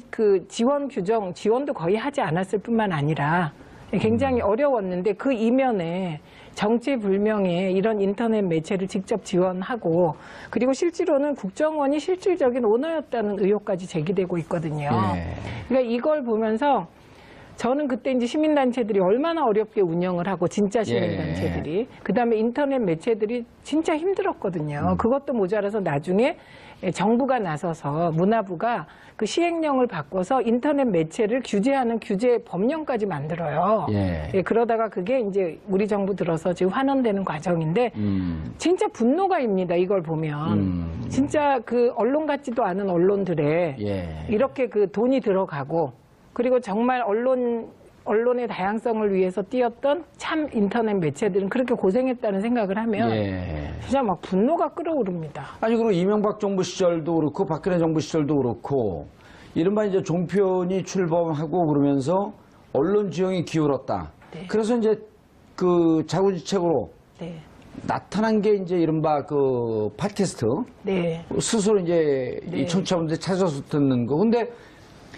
그 지원 규정, 지원도 거의 하지 않았을 뿐만 아니라 굉장히 어려웠는데 그 이면에 정체불명의 이런 인터넷 매체를 직접 지원하고 그리고 실제로는 국정원이 실질적인 오너였다는 의혹까지 제기되고 있거든요. 예. 그러니까 이걸 보면서 저는 그때 이제 시민단체들이 얼마나 어렵게 운영을 하고 진짜 시민단체들이 그다음에 인터넷 매체들이 진짜 힘들었거든요. 그것도 모자라서 나중에 정부가 나서서 문화부가 그 시행령을 바꿔서 인터넷 매체를 규제하는 규제 법령까지 만들어요. 예. 예, 그러다가 그게 이제 우리 정부 들어서 지금 환원되는 과정인데 진짜 분노가입니다. 이걸 보면 진짜 그 언론 같지도 않은 언론들에 예. 이렇게 그 돈이 들어가고 그리고 정말 언론의 다양성을 위해서 뛰었던 참 인터넷 매체들은 그렇게 고생했다는 생각을 하면 예. 진짜 막 분노가 끓어오릅니다. 아니, 그리고 이명박 정부 시절도 그렇고, 박근혜 정부 시절도 그렇고, 이른바 이제 종편이 출범하고 그러면서 언론 지형이 기울었다. 네. 그래서 이제 그 자구지책으로 네. 나타난 게 이제 이른바 그 팟캐스트. 네. 스스로 이제 네. 이 청취자분들 찾아서 듣는 거. 근데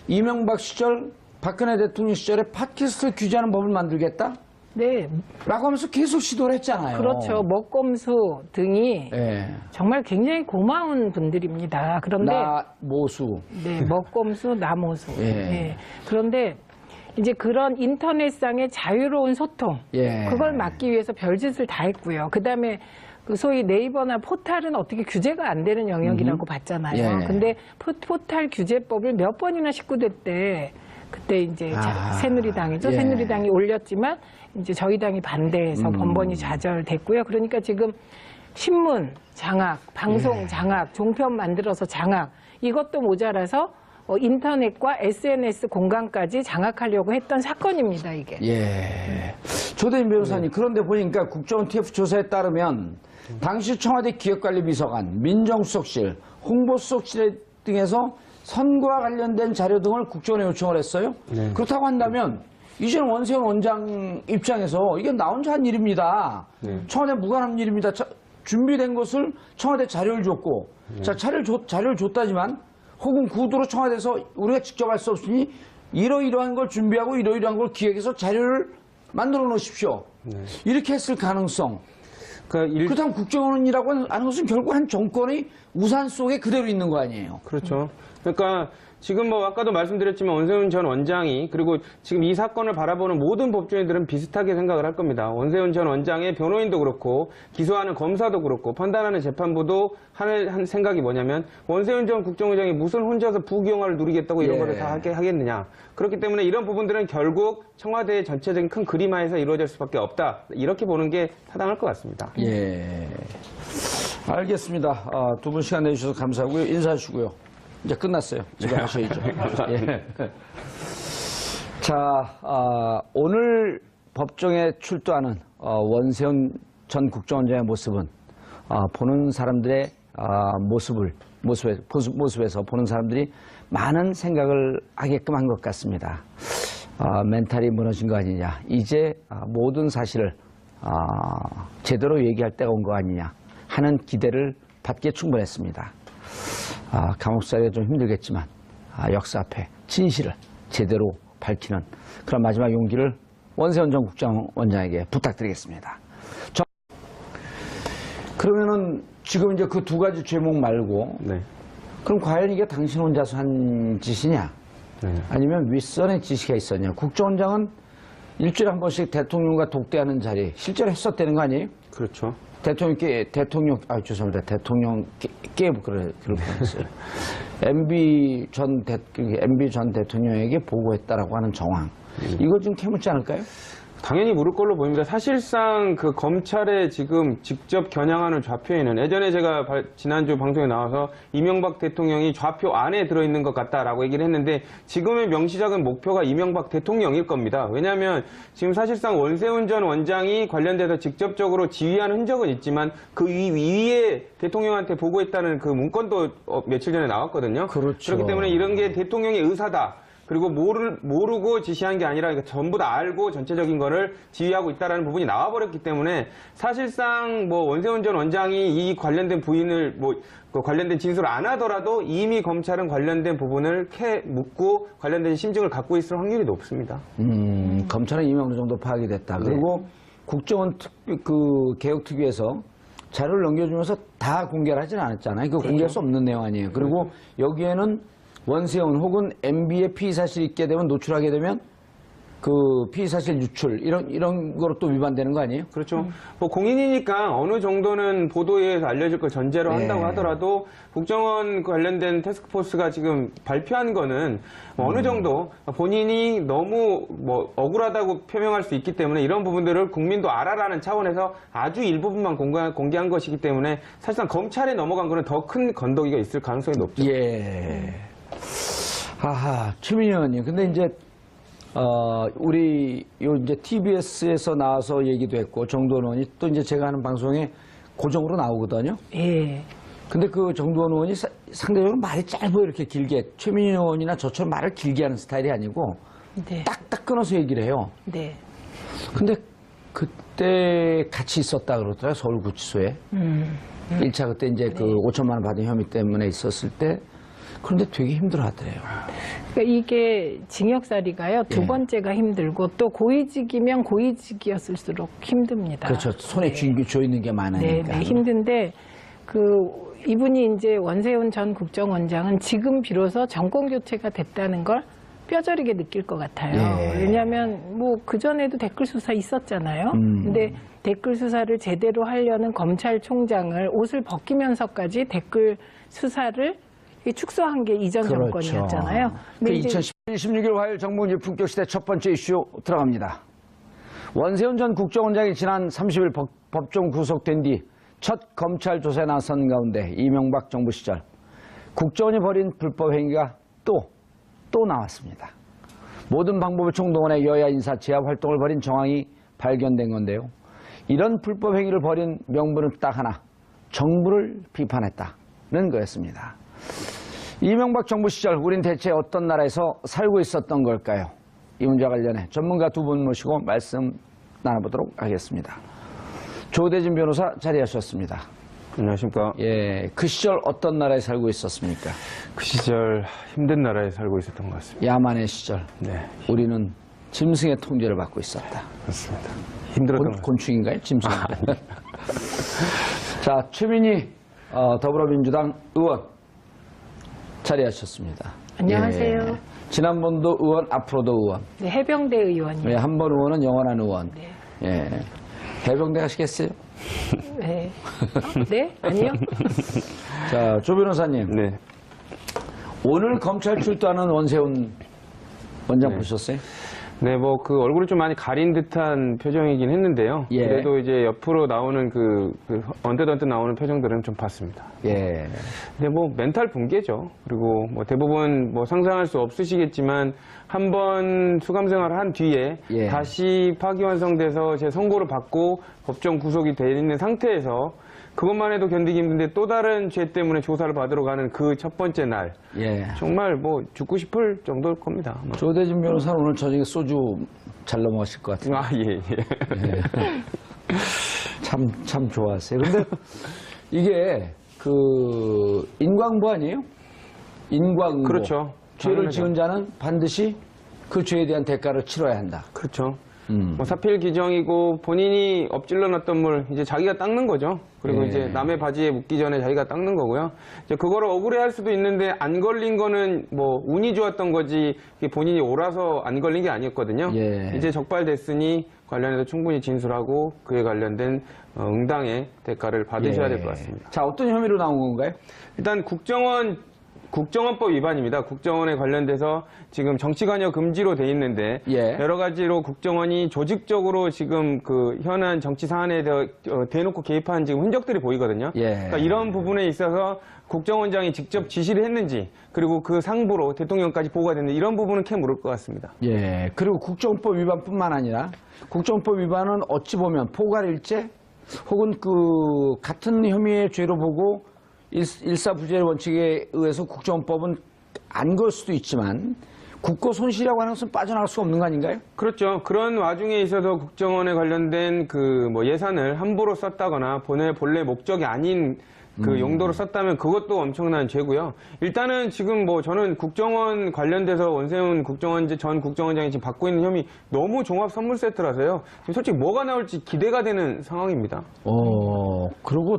이명박 시절, 박근혜 대통령 시절에 팟캐스트 규제하는 법을 만들겠다? 네. 라고 하면서 계속 시도를 했잖아요. 그렇죠. 먹검수 등이 예. 정말 굉장히 고마운 분들입니다. 그런데 모수. 네, 먹검수, 나모수. 예. 네. 그런데 이제 그런 인터넷상의 자유로운 소통, 예. 그걸 막기 위해서 별짓을 다 했고요. 그다음에 그 소위 네이버나 포탈은 어떻게 규제가 안 되는 영역이라고 봤잖아요. 예. 근데 포탈 규제법을 몇 번이나 19대 때 그때 이제 새누리당이죠. 예. 새누리당이 올렸지만 이제 저희 당이 반대해서 번번이 좌절됐고요. 그러니까 지금 신문 장악, 방송 장악, 종편 만들어서 장악 이것도 모자라서 인터넷과 SNS 공간까지 장악하려고 했던 사건입니다, 이게. 예. 조대인 변호사님, 그런데 보니까 국정원 TF 조사에 따르면 당시 청와대 기획관리비서관, 민정수석실, 홍보수석실 등에서 선거와 관련된 자료 등을 국정원에 요청을 했어요. 네. 그렇다고 한다면 이제는 원세훈 원장 입장에서 이게 나 혼자 한 일입니다. 네. 청와대 무관한 일입니다. 준비된 것을 청와대 자료를 줬고 자, 자료를 줬다지만 혹은 구두로 청와대에서 우리가 직접 할 수 없으니 이러이러한 걸 준비하고 이러이러한 걸 기획해서 자료를 만들어 놓으십시오. 이렇게 했을 가능성. 그러니까 그렇다면 국정원이라고 하는 것은 결국 한 정권의 우산 속에 그대로 있는 거 아니에요? 그렇죠. 그러니까 지금 뭐 아까도 말씀드렸지만 원세훈 전 원장이 그리고 지금 이 사건을 바라보는 모든 법조인들은 비슷하게 생각을 할 겁니다. 원세훈 전 원장의 변호인도 그렇고 기소하는 검사도 그렇고 판단하는 재판부도 한 생각이 뭐냐면 원세훈 전 국정원장이 무슨 혼자서 부귀영화를 누리겠다고 이런 거를 다 하겠느냐. 그렇기 때문에 이런 부분들은 결국 청와대의 전체적인 큰 그림하에서 이루어질 수밖에 없다. 이렇게 보는 게 타당할 것 같습니다. 예. 알겠습니다. 두 분 시간 내주셔서 감사하고요. 인사하시고요. 이제 끝났어요. 집에 가셔야죠. 예. 자, 오늘 법정에 출두하는 원세훈 전 국정원장의 모습은 보는 사람들의 모습에서 보는 사람들이 많은 생각을 하게끔 한 것 같습니다. 멘탈이 무너진 거 아니냐. 이제 모든 사실을 제대로 얘기할 때가 온 거 아니냐 하는 기대를 받기에 충분했습니다. 감옥 살기가 좀 힘들겠지만 역사 앞에 진실을 제대로 밝히는 그런 마지막 용기를 원세훈 전 국정원장에게 부탁드리겠습니다. 그러면은 지금 이제 그 두 가지 죄목 말고 그럼 과연 이게 당신 혼자서 한 짓이냐 아니면 윗선의 지시가 있었냐. 국정원장은 일주일에 한 번씩 대통령과 독대하는 자리 실제로 했었다는 거 아니에요? 그렇죠. 죄송합니다. 대통령 그럴 뻔했어요. MB 전 대통령에게 보고했다라고 하는 정황. 이거 좀 캐묻지 않을까요? 당연히 물을 걸로 보입니다. 사실상 그 검찰에 지금 직접 겨냥하는 좌표에는 예전에 제가 지난주 방송에 나와서 이명박 대통령이 좌표 안에 들어있는 것 같다라고 얘기를 했는데 지금의 명시적인 목표가 이명박 대통령일 겁니다. 왜냐하면 지금 사실상 원세훈 전 원장이 관련돼서 직접적으로 지휘한 흔적은 있지만 그 위에 대통령한테 보고했다는 그 문건도 며칠 전에 나왔거든요. 그렇죠. 그렇기 때문에 이런 게 대통령의 의사다. 그리고 모르고 지시한 게 아니라 전부 다 알고 전체적인 거를 지휘하고 있다는 부분이 나와버렸기 때문에 사실상 뭐 원세훈 전 원장이 이 관련된 부인을 그 관련된 진술을 안 하더라도 이미 검찰은 관련된 부분을 묻고 관련된 심증을 갖고 있을 확률이 높습니다. 검찰은 이미 어느 정도 파악이 됐다. 그리고 국정원 개혁특위에서 자료를 넘겨주면서 다 공개를 하지는 않았잖아요. 공개할 수 없는 내용 아니에요. 그리고 여기에는 원세훈 혹은 MB의 피의사실이 있게 되면 노출하게 되면 그 피의사실 유출 이런 거로 또 위반되는 거 아니에요? 그렇죠. 뭐 공인이니까 어느 정도는 보도에 의해서 알려질 걸 전제로 한다고 하더라도 국정원 관련된 태스크포스가 지금 발표한 거는 어느 정도 본인이 너무 억울하다고 표명할 수 있기 때문에 이런 부분들을 국민도 알아라는 차원에서 아주 일부분만 공개한 것이기 때문에 사실상 검찰에 넘어간 거는 더 큰 건더기가 있을 가능성이 높죠. 예. 최민희 의원님. 근데 이제 우리 이제 TBS에서 나와서 얘기도 했고 정두원 의원이 또 이제 제가 하는 방송에 고정으로 나오거든요. 예. 근데 그 정두원 의원이 상대적으로 말이 짧고 이렇게 길게 최민희 의원이나 저처럼 말을 길게 하는 스타일이 아니고 딱딱 끊어서 얘기를 해요. 네. 근데 그때 같이 있었다 그러더라고요. 서울구치소에. 1차 그때 이제 그 5천만 원 받은 혐의 때문에 있었을 때 그런데 되게 힘들어 하더래요. 그러니까 이게 징역살이가요. 두 번째가 힘들고 또 고위직이면 고위직이었을수록 힘듭니다. 그렇죠. 손에 쥐어 있는 게 많으니까. 네, 힘든데 이분이 이제 원세훈 전 국정원장은 지금 비로소 정권 교체가 됐다는 걸 뼈저리게 느낄 것 같아요. 왜냐하면 그전에도 댓글 수사 있었잖아요. 근데 댓글 수사를 제대로 하려는 검찰총장을 옷을 벗기면서까지 댓글 수사를 축소한 게 이전 정권이었잖아요. 그 2016일 화요일 정봉주 품격시대 첫 번째 이슈 들어갑니다. 원세훈 전 국정원장이 지난 30일 법정 구속된 뒤 첫 검찰 조사에 나선 가운데 이명박 정부 시절 국정원이 벌인 불법 행위가 또 나왔습니다. 모든 방법을 총동원해 여야 인사 제압 활동을 벌인 정황이 발견된 건데요. 이런 불법 행위를 벌인 명분은 딱 하나, 정부를 비판했다는 거였습니다. 이명박 정부 시절 우린 대체 어떤 나라에서 살고 있었던 걸까요? 이 문제와 관련해 전문가 두 분 모시고 말씀 나눠보도록 하겠습니다. 조대진 변호사 자리하셨습니다. 안녕하십니까. 예, 그 시절 어떤 나라에 살고 있었습니까? 그 시절 힘든 나라에 살고 있었던 것 같습니다. 야만의 시절. 네. 우리는 짐승의 통제를 받고 있었다. 그렇습니다. 힘들었던 것 곤충인가요? 짐승. 자, 최민희 더불어민주당 의원 자리하셨습니다. 안녕하세요. 예. 지난번도 의원, 앞으로도 의원. 네, 해병대 의원이요. 예, 한 번 의원은 영원한 의원. 네. 예. 해병대 가시겠어요? 네. 네? 아니요? 자, 조 변호사님. 네. 오늘 검찰 출두하는 원세훈 원장 보셨어요? 네, 뭐 그 얼굴을 좀 많이 가린 듯한 표정이긴 했는데요. 예. 그래도 이제 옆으로 나오는 그 언뜻 나오는 표정들은 좀 봤습니다. 예. 근데 뭐 멘탈 붕괴죠. 그리고 뭐 대부분 뭐 상상할 수 없으시겠지만 한 번 수감 생활을 한 뒤에 예. 다시 파기환송돼서 제 선고를 받고 법정 구속이 돼 있는 상태에서 그것만 해도 견디기 힘든데 또 다른 죄 때문에 조사를 받으러 가는 그 첫 번째 날 예. 정말 뭐 죽고 싶을 정도일 겁니다. 아마. 조대진 변호사는 오늘 저녁에 소주 잘 넘어가실 것 같아요. 아, 예, 예. 참 좋았어요. 근데 이게 그 인과응보 아니에요? 인과응보. 그렇죠. 죄를 당연하죠. 지은 자는 반드시 그 죄에 대한 대가를 치러야 한다. 그렇죠. 뭐 사필 규정이고 본인이 엎질러 놨던 물 이제 자기가 닦는 거죠. 그리고 예. 이제 남의 바지에 묻기 전에 자기가 닦는 거고요. 이제 그거를 억울해할 수도 있는데 안 걸린 거는 뭐 운이 좋았던 거지 이게 본인이 옳아서 안 걸린 게 아니었거든요. 예. 이제 적발됐으니 관련해서 충분히 진술하고 그에 관련된 응당의 대가를 받으셔야 될 것 같습니다. 자, 어떤 혐의로 나온 건가요? 일단 국정원법 위반입니다. 국정원에 관련돼서 지금 정치관여 금지로 돼 있는데 예. 여러 가지로 국정원이 조직적으로 지금 그 현안 정치 사안에 대놓고 개입한 지금 흔적들이 보이거든요. 예. 그러니까 이런 부분에 있어서 국정원장이 직접 지시를 했는지 그리고 그 상부로 대통령까지 보고가 됐는지 이런 부분은 캐 물을 것 같습니다. 예. 그리고 국정원법 위반뿐만 아니라 국정원법 위반은 어찌 보면 포괄일죄 혹은 그 같은 혐의의 죄로 보고 일사부재의 원칙에 의해서 국정원법은 안 걸 수도 있지만 국고 손실이라고 하는 것은 빠져나갈 수가 없는 거 아닌가요? 그렇죠. 그런 와중에 있어서 국정원에 관련된 그 뭐 예산을 함부로 썼다거나 본래 목적이 아닌 그 용도로 썼다면 그것도 엄청난 죄고요. 일단은 지금 뭐 저는 국정원 관련돼서 원세훈 전 국정원장이 지금 받고 있는 혐의 너무 종합 선물 세트라서요. 지금 솔직히 뭐가 나올지 기대가 되는 상황입니다. 그리고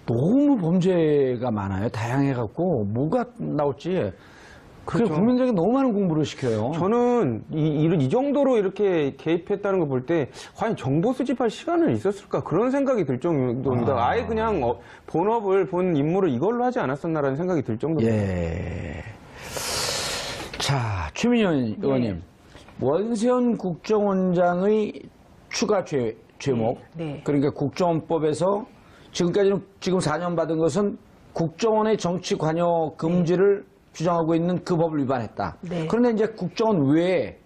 너무 범죄가 많아요. 다양해갖고 뭐가 나올지. 그래서 그렇죠. 국민들에게 너무 많은 공부를 시켜요. 저는 이 정도로 이렇게 개입했다는 걸 볼 때 과연 정보 수집할 시간은 있었을까 그런 생각이 들 정도입니다. 아예 그냥 본 임무를 이걸로 하지 않았었나라는 생각이 들 정도입니다. 예. 자, 최민희 의원님. 원세훈 국정원장의 추가 죄목. 네. 그러니까 국정원법에서 지금까지는 지금 4년 받은 것은 국정원의 정치 관여 금지를 규정하고 있는 그 법을 위반했다. 네. 그런데 이제 국정원 외에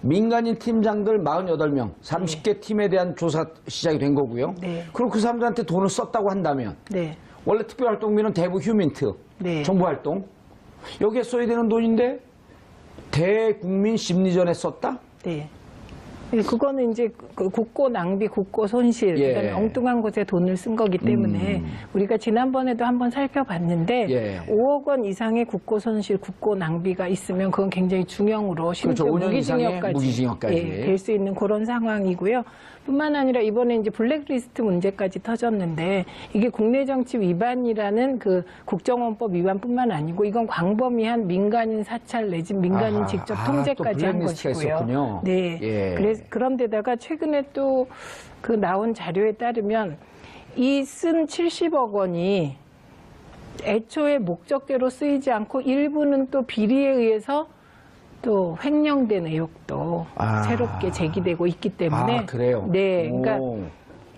민간인 팀장들 48명, 30개 팀에 대한 조사 시작이 된 거고요. 네. 그리고 그 사람들한테 돈을 썼다고 한다면 네. 원래 특별활동비는 대부 휴민트, 네. 정보활동. 여기에 써야 되는 돈인데 대국민 심리전에 썼다? 네. 그거는 이제 그 국고 낭비, 국고 손실, 예. 그다음에 엉뚱한 곳에 돈을 쓴 거기 때문에 우리가 지난번에도 한번 살펴봤는데 예. 5억 원 이상의 국고 손실, 국고 낭비가 있으면 그건 굉장히 중형으로 심지어 그렇죠. 5년 이상의 무기징역까지. 될 수 있는 그런 상황이고요. 뿐만 아니라 이번에 이제 블랙리스트 문제까지 터졌는데 이게 국내 정치 위반이라는 그 국정원법 위반뿐만 아니고 이건 광범위한 민간인 사찰 내지 민간인 직접 통제까지 한 블랙리스트가 것이고요. 있었군요. 네. 예. 그런데다가 최근에 또 그 나온 자료에 따르면 이 쓴 70억 원이 애초에 목적대로 쓰이지 않고 일부는 또 비리에 의해서 또 횡령된 의혹도 새롭게 제기되고 있기 때문에 그래요? 네, 오. 그러니까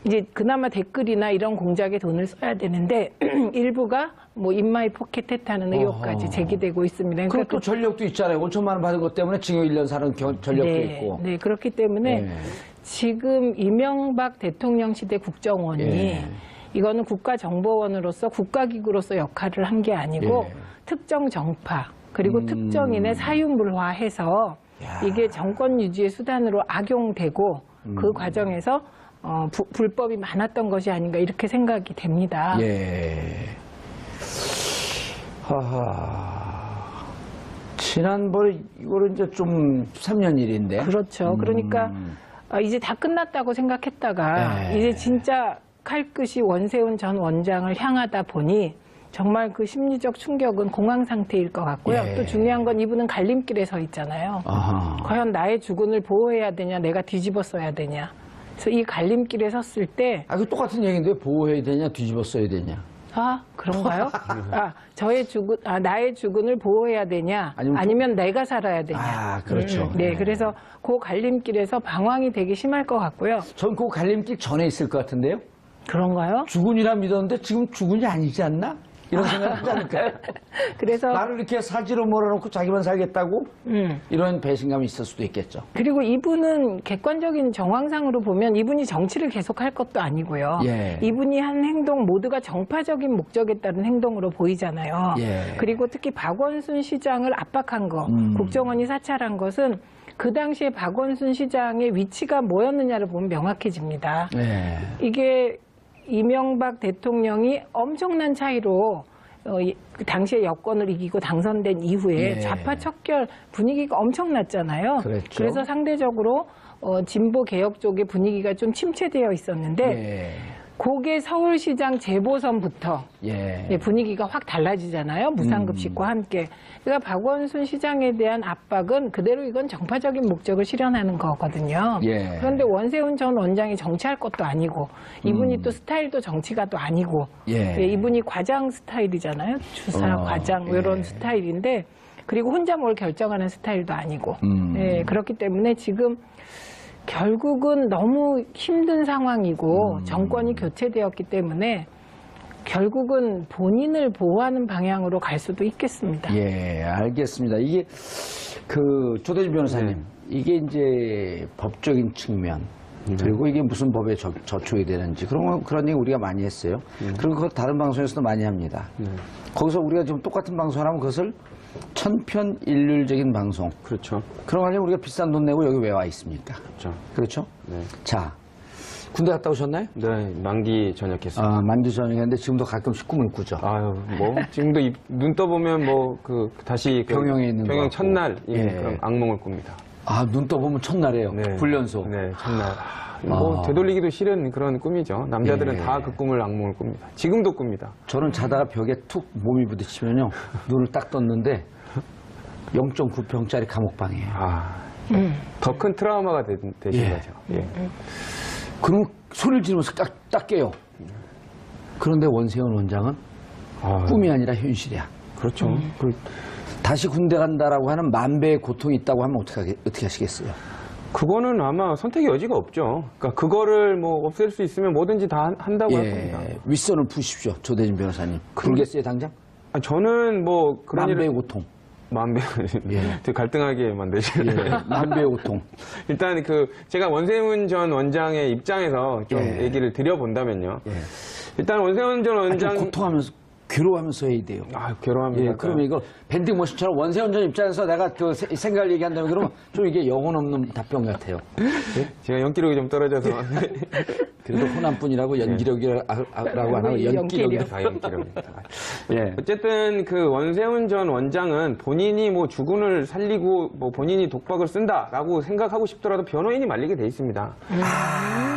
이제 그나마 댓글이나 이런 공작에 돈을 써야 되는데 일부가 뭐 인마이 포켓했다는 의혹까지 제기되고 있습니다. 그리고 그러니까 또 전력도 있잖아요. 5천만 원 받은 것 때문에 징역 1년 사는 전력도 있고. 네, 그렇기 때문에 네. 지금 이명박 대통령 시대 국정원이 예. 이거는 국가정보원으로서 국가기구로서 역할을 한 게 아니고 예. 특정 정파 그리고 특정인의 사유물화해서 이게 정권 유지의 수단으로 악용되고 그 과정에서 불법이 많았던 것이 아닌가 이렇게 생각이 됩니다. 예. 하하. 지난번에 이거는 이제 좀 13년 일인데. 그렇죠. 그러니까 이제 다 끝났다고 생각했다가 네. 이제 진짜 칼끝이 원세훈 전 원장을 향하다 보니 정말 그 심리적 충격은 공황 상태일 것 같고요. 예. 또 중요한 건 이분은 갈림길에 서 있잖아요. 아하. 과연 나의 주군을 보호해야 되냐, 내가 뒤집어 써야 되냐. 그래서 이 갈림길에 섰을 때, 아, 그 똑같은 얘기인데 보호해야 되냐, 뒤집어 써야 되냐. 아, 그런가요? 나의 주군을 보호해야 되냐, 아니면 아니면 내가 살아야 되냐. 아, 그렇죠. 네, 그래서 그 갈림길에서 방황이 되게 심할 것 같고요. 전 그 갈림길 전에 있을 것 같은데요? 그런가요? 주군이라 믿었는데 지금 주군이 아니지 않나? 이런 생각이 하지 않을까요? 그래서 나를 이렇게 사지로 몰아놓고 자기만 살겠다고? 이런 배신감이 있을 수도 있겠죠. 그리고 이분은 객관적인 정황상으로 보면 이분이 정치를 계속할 것도 아니고요. 예. 이분이 한 행동 모두가 정파적인 목적에 따른 행동으로 보이잖아요. 예. 그리고 특히 박원순 시장을 압박한 거, 국정원이 사찰한 것은 그 당시에 박원순 시장의 위치가 뭐였느냐를 보면 명확해집니다. 예. 이게 이명박 대통령이 엄청난 차이로 그 당시에 여권을 이기고 당선된 이후에 예. 좌파 척결 분위기가 엄청났잖아요. 그랬죠. 그래서 상대적으로 진보 개혁 쪽의 분위기가 좀 침체되어 있었는데 예. 그게 서울시장 재보선부터 예. 분위기가 확 달라지잖아요. 무상급식과 함께. 그러니까 박원순 시장에 대한 압박은 그대로 이건 정파적인 목적을 실현하는 거거든요. 예. 그런데 원세훈 전 원장이 정치할 것도 아니고 이분이 또 스타일도 정치가 또 아니고 예. 이분이 과장 스타일이잖아요. 주사, 과장 이런 예. 스타일인데 그리고 혼자 뭘 결정하는 스타일도 아니고 그렇기 때문에 지금 결국은 너무 힘든 상황이고 정권이 교체되었기 때문에 결국은 본인을 보호하는 방향으로 갈 수도 있겠습니다. 예, 알겠습니다. 이게 그 조대진 변호사님, 이게 이제 법적인 측면 그리고 이게 무슨 법에 저촉이 되는지 그런 얘기 우리가 많이 했어요. 그리고 그거 다른 방송에서도 많이 합니다. 거기서 우리가 지금 똑같은 방송을 하면 그것을 천편일률적인 방송. 그렇죠. 그런 거 하려면 우리가 비싼 돈 내고 여기 왜 와 있습니까? 그렇죠. 그렇죠? 네. 자, 군대 갔다 오셨나요? 네, 만기 전역했습니다. 아, 만기 전역했는데 지금도 가끔씩 꿈을 꾸죠. 아유, 뭐 지금도 눈 떠보면 뭐 다시 병영에 있는 병영 것 같고. 첫날 예. 그런 악몽을 꿉니다. 아, 눈 떠보면 첫날이에요. 네. 훈련소. 네, 첫날. 뭐 되돌리기도 싫은 그런 꿈이죠. 남자들은 예. 다 그 꿈을 악몽을 꿉니다. 지금도 꿉니다. 저는 자다가 벽에 툭 몸이 부딪히면요. 눈을 딱 떴는데 0.9평짜리 감옥방이에요. 더 큰 트라우마가 되신 예. 거죠. 예. 그럼 소리를 지르면서 딱 깨요. 그런데 원세훈 원장은 꿈이 아니라 현실이야. 그렇죠. 다시 군대 간다라고 하는 만 배의 고통이 있다고 하면 어떻게 하시겠어요? 그거는 아마 선택의 여지가 없죠. 그러니까 그거를 뭐 없앨 수 있으면 뭐든지 다 한다고 할 겁니다. 윗선을 푸십시오. 조대진 변호사님. 그러겠어요, 당장? 저는 뭐 그런 만 배의 고통. 만배 되게 갈등하게 만드시네. 만 배의 고통. 일단 제가 원세훈 전 원장의 입장에서 좀 얘기를 드려본다면요. 일단 원세훈 전 원장 고통하면서 괴로워하면서 해야 돼요. 괴로워합니다. 예, 그러면 이거 밴딩머신처럼 원세훈 전 입장에서 내가 그 생각을 얘기한다면 그러면 좀 이게 영혼 없는 답변 같아요. 제가 연기력이 좀 떨어져서 그래도 호남뿐이라고 연기력이라고 안 하고 연기력. 연기력입니다. 예. 어쨌든 원세훈 전 원장은 본인이 뭐 주군을 살리고 뭐 본인이 독박을 쓴다라고 생각하고 싶더라도 변호인이 말리게 돼 있습니다.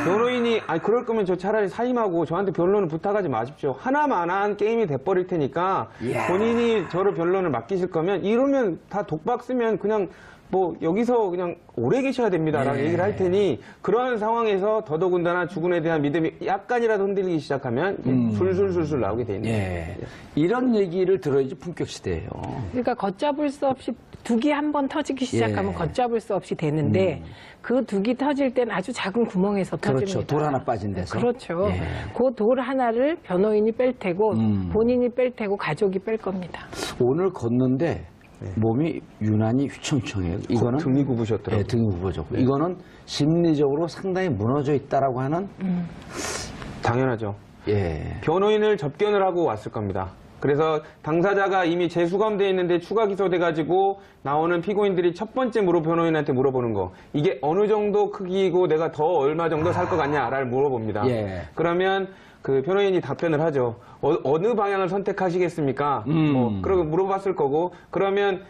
변호인이 그럴 거면 저 차라리 사임하고 저한테 변론을 부탁하지 마십시오. 하나만한 게임이 돼버릴 테니까 본인이 저를 변론을 맡기실 거면 이러면 다 독박 쓰면 그냥 뭐 여기서 그냥 오래 계셔야 됩니다라는 얘기를 할 테니 그러한 상황에서 더더군다나 주군에 대한 믿음이 약간이라도 흔들리기 시작하면 술술술술 나오게 돼 있는 거예요. 이런 얘기를 들어야지 품격 시대예요. 그러니까 걷잡을 수 없이 둑이 한 번 터지기 시작하면 걷잡을 수 없이 되는데 그 둑이 터질 땐 아주 작은 구멍에서 터집니다. 그렇죠. 돌 하나 빠진 데서. 그렇죠. 그 돌 하나를 변호인이 뺄 테고 본인이 뺄 테고 가족이 뺄 겁니다. 오늘 걷는데 몸이 유난히 휘청휘청해요. 이거는 등이 굽으셨더라고요. 네, 등이 굽어졌고 이거는 심리적으로 상당히 무너져 있다라고 하는 당연하죠. 예. 변호인을 접견을 하고 왔을 겁니다. 그래서 당사자가 이미 재수감돼 있는데 추가 기소돼가지고 나오는 피고인들이 첫 번째 변호인한테 물어보는 거. 이게 어느 정도 크기고 내가 더 얼마 정도 살 것 같냐를 물어봅니다. 예. 그러면 그 변호인이 답변을 하죠. 어느 방향을 선택하시겠습니까? 그러고 물어봤을 거고, 그러면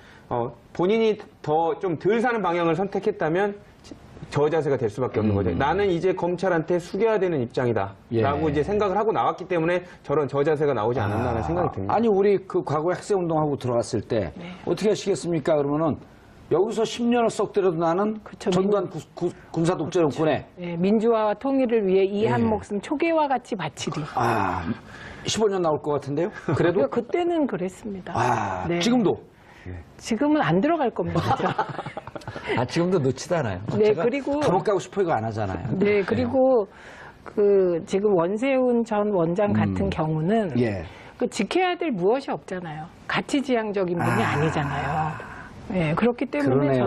본인이 더 좀 덜 사는 방향을 선택했다면 저 자세가 될 수밖에 없는 거죠. 나는 이제 검찰한테 숙여야 되는 입장이다. 예. 라고 이제 생각을 하고 나왔기 때문에 저런 저 자세가 나오지 않았나라는 생각이 듭니다. 아니, 우리 그 과거 학생운동하고 들어갔을 때 어떻게 하시겠습니까? 그러면은 여기서 10년을 썩 들여도 나는 그쵸, 전두환 군사독재 정권에 예, 민주화와 통일을 위해 이 한 목숨 초계와 같이 바치리. 15년 나올 것 같은데요? 그래도? 그때는 그랬습니다. 네. 지금도? 지금은 안 들어갈 겁니다. 지금도 놓지도 않아요. 네, 제가 그리고 감옥 가고 싶어 이거 안 하잖아요. 네, 그리고 그 지금 원세훈 전 원장 같은 경우는 예. 그 지켜야 될 무엇이 없잖아요. 가치지향적인 분이 아니잖아요. 예, 그렇기 때문에 그러네요.